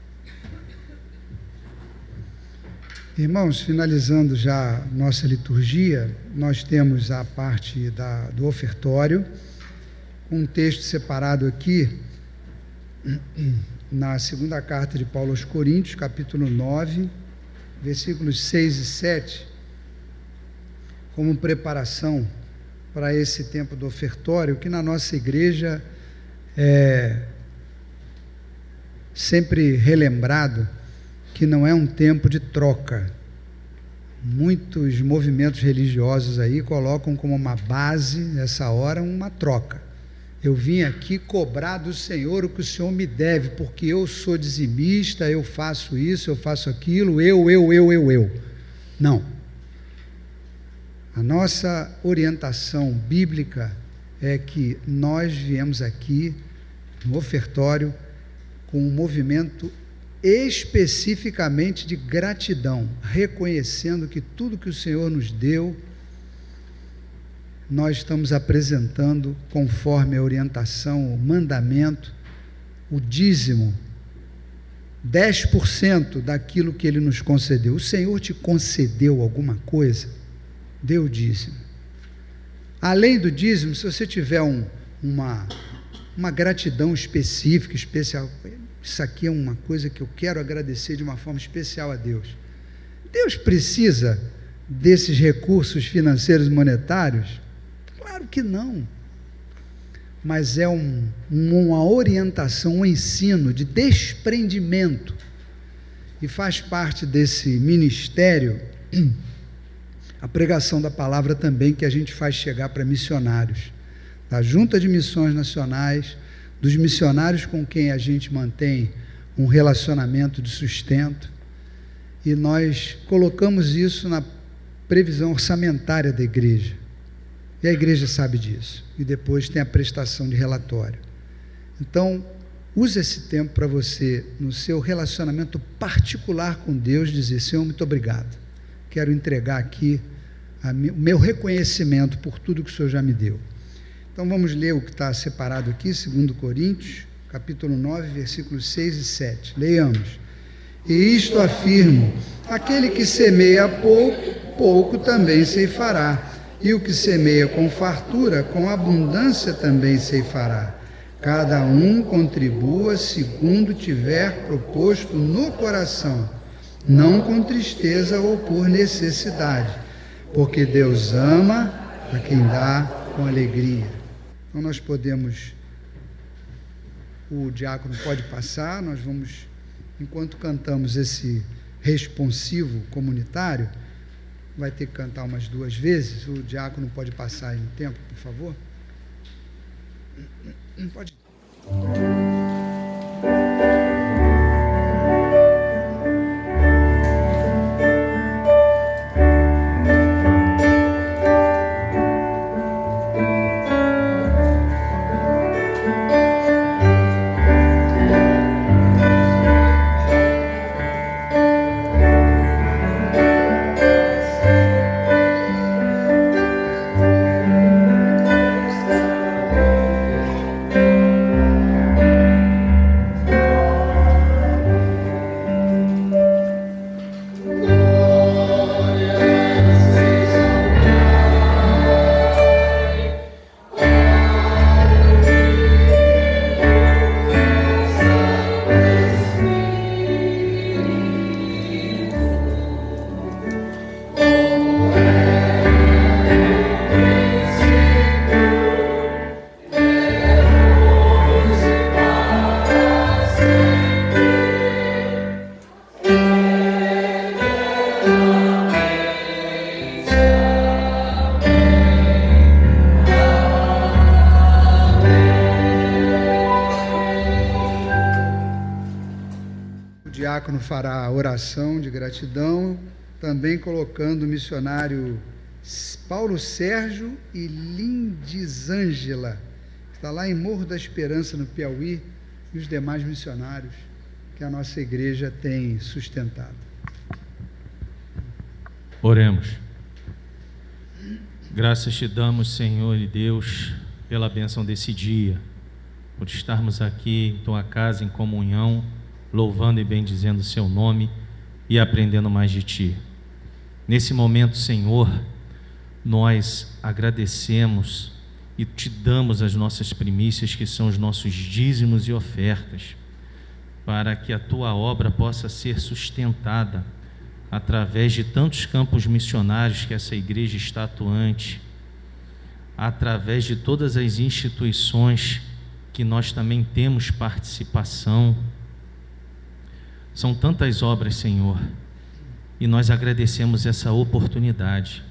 Irmãos, finalizando já nossa liturgia, nós temos a parte do ofertório, um texto separado aqui na segunda carta de Paulo aos Coríntios, capítulo 9, versículos 6 e 7, como preparação para esse tempo do ofertório, que na nossa igreja é sempre relembrado que não é um tempo de troca. Muitos movimentos religiosos aí colocam como uma base, nessa hora, uma troca. Eu vim aqui cobrar do Senhor o que o Senhor me deve, porque eu sou dizimista, eu faço isso, eu faço aquilo, eu. Não. A nossa orientação bíblica é que nós viemos aqui no ofertório com um movimento especificamente de gratidão, reconhecendo que tudo que o Senhor nos deu, nós estamos apresentando conforme a orientação, o mandamento, o dízimo, 10% daquilo que Ele nos concedeu. O Senhor te concedeu alguma coisa? Dê o dízimo. Além do dízimo, se você tiver uma gratidão específica, especial, isso aqui é uma coisa que eu quero agradecer de uma forma especial a Deus. Deus precisa desses recursos financeiros e monetários? Claro que não. Mas é uma orientação, um ensino de desprendimento. E faz parte desse ministério a pregação da palavra também, que a gente faz chegar para missionários, da Junta de Missões Nacionais, dos missionários com quem a gente mantém um relacionamento de sustento, e nós colocamos isso na previsão orçamentária da igreja, e a igreja sabe disso, e depois tem a prestação de relatório. Então, use esse tempo para você, no seu relacionamento particular com Deus, dizer: Senhor, muito obrigado, quero entregar aqui o meu reconhecimento por tudo que o Senhor já me deu. Então vamos ler o que está separado aqui, 2 Coríntios, capítulo 9, versículos 6 e 7. Leiamos. E isto afirmo: aquele que semeia pouco, pouco também ceifará. E o que semeia com fartura, com abundância também ceifará. Cada um contribua segundo tiver proposto no coração, não com tristeza ou por necessidade, porque Deus ama a quem dá com alegria. Então nós podemos, o diácono pode passar, nós vamos, enquanto cantamos esse responsivo comunitário, vai ter que cantar umas 2 vezes, o diácono pode passar aí no tempo, por favor? Pode. O diácono fará a oração de gratidão, também colocando o missionário Paulo Sérgio e Lindisângela, que está lá em Morro da Esperança, no Piauí, e os demais missionários que a nossa igreja tem sustentado. Oremos. Graças te damos, Senhor e Deus, pela bênção desse dia, por estarmos aqui em tua casa em comunhão, louvando e bendizendo o seu nome e aprendendo mais de ti. Nesse momento, Senhor, nós agradecemos e te damos as nossas primícias, que são os nossos dízimos e ofertas, para que a tua obra possa ser sustentada através de tantos campos missionários que essa igreja está atuante, através de todas as instituições que nós também temos participação. São tantas obras, Senhor, e nós agradecemos essa oportunidade,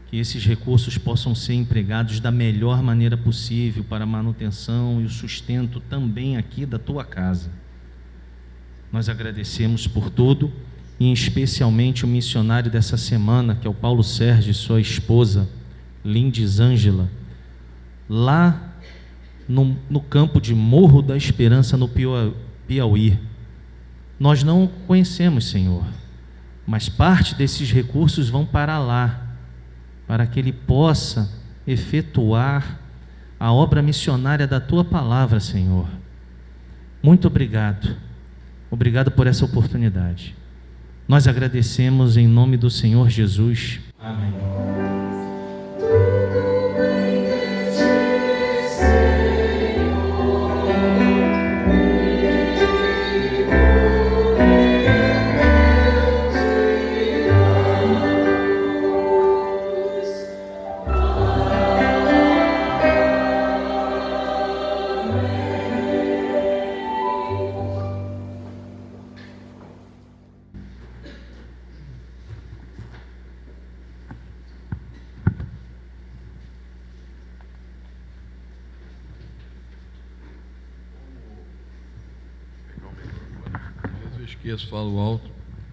que esses recursos possam ser empregados da melhor maneira possível para a manutenção e o sustento também aqui da tua casa. Nós agradecemos por tudo, e especialmente o missionário dessa semana, que é o Paulo Sérgio e sua esposa, Lindisângela, lá no campo de Morro da Esperança, no Piauí. Nós não o conhecemos, Senhor, mas parte desses recursos vão para lá, para que ele possa efetuar a obra missionária da tua palavra, Senhor. Muito obrigado. Obrigado por essa oportunidade. Nós agradecemos em nome do Senhor Jesus. Amém. Esqueço, falo alto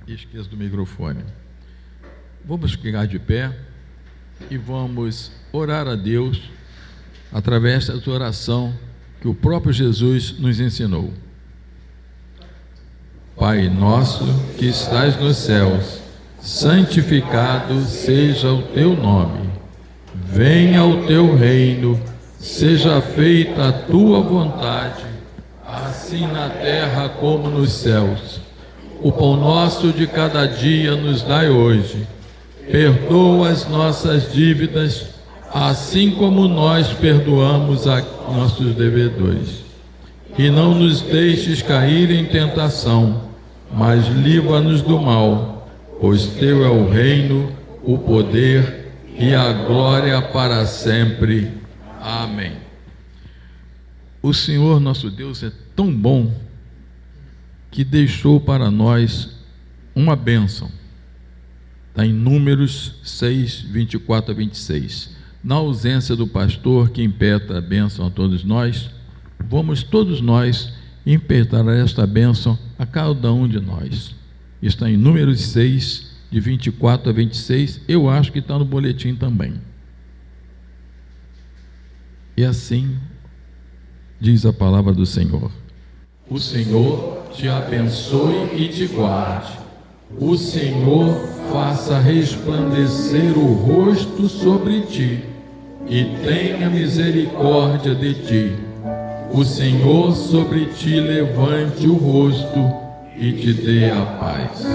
e esqueço do microfone. Vamos ficar de pé e vamos orar a Deus através dessa oração que o próprio Jesus nos ensinou. Pai nosso que estás nos céus, santificado seja o teu nome. Venha o teu reino, seja feita a tua vontade, assim na terra como nos céus. O pão nosso de cada dia nos dai hoje. Perdoa as nossas dívidas, assim como nós perdoamos a nossos devedores. E não nos deixes cair em tentação, mas livra-nos do mal, pois teu é o reino, o poder e a glória para sempre. Amém. O Senhor nosso Deus é tão bom que deixou para nós uma bênção. Está em Números 6, 24 a 26. Na ausência do pastor que impetra a bênção a todos nós, vamos todos nós impetrar esta bênção a cada um de nós. Está em Números 6, de 24 a 26. Eu acho que está no boletim também. E assim diz a palavra do Senhor. O Senhor te abençoe e te guarde. O Senhor faça resplandecer o rosto sobre ti e tenha misericórdia de ti. O Senhor sobre ti levante o rosto e te dê a paz.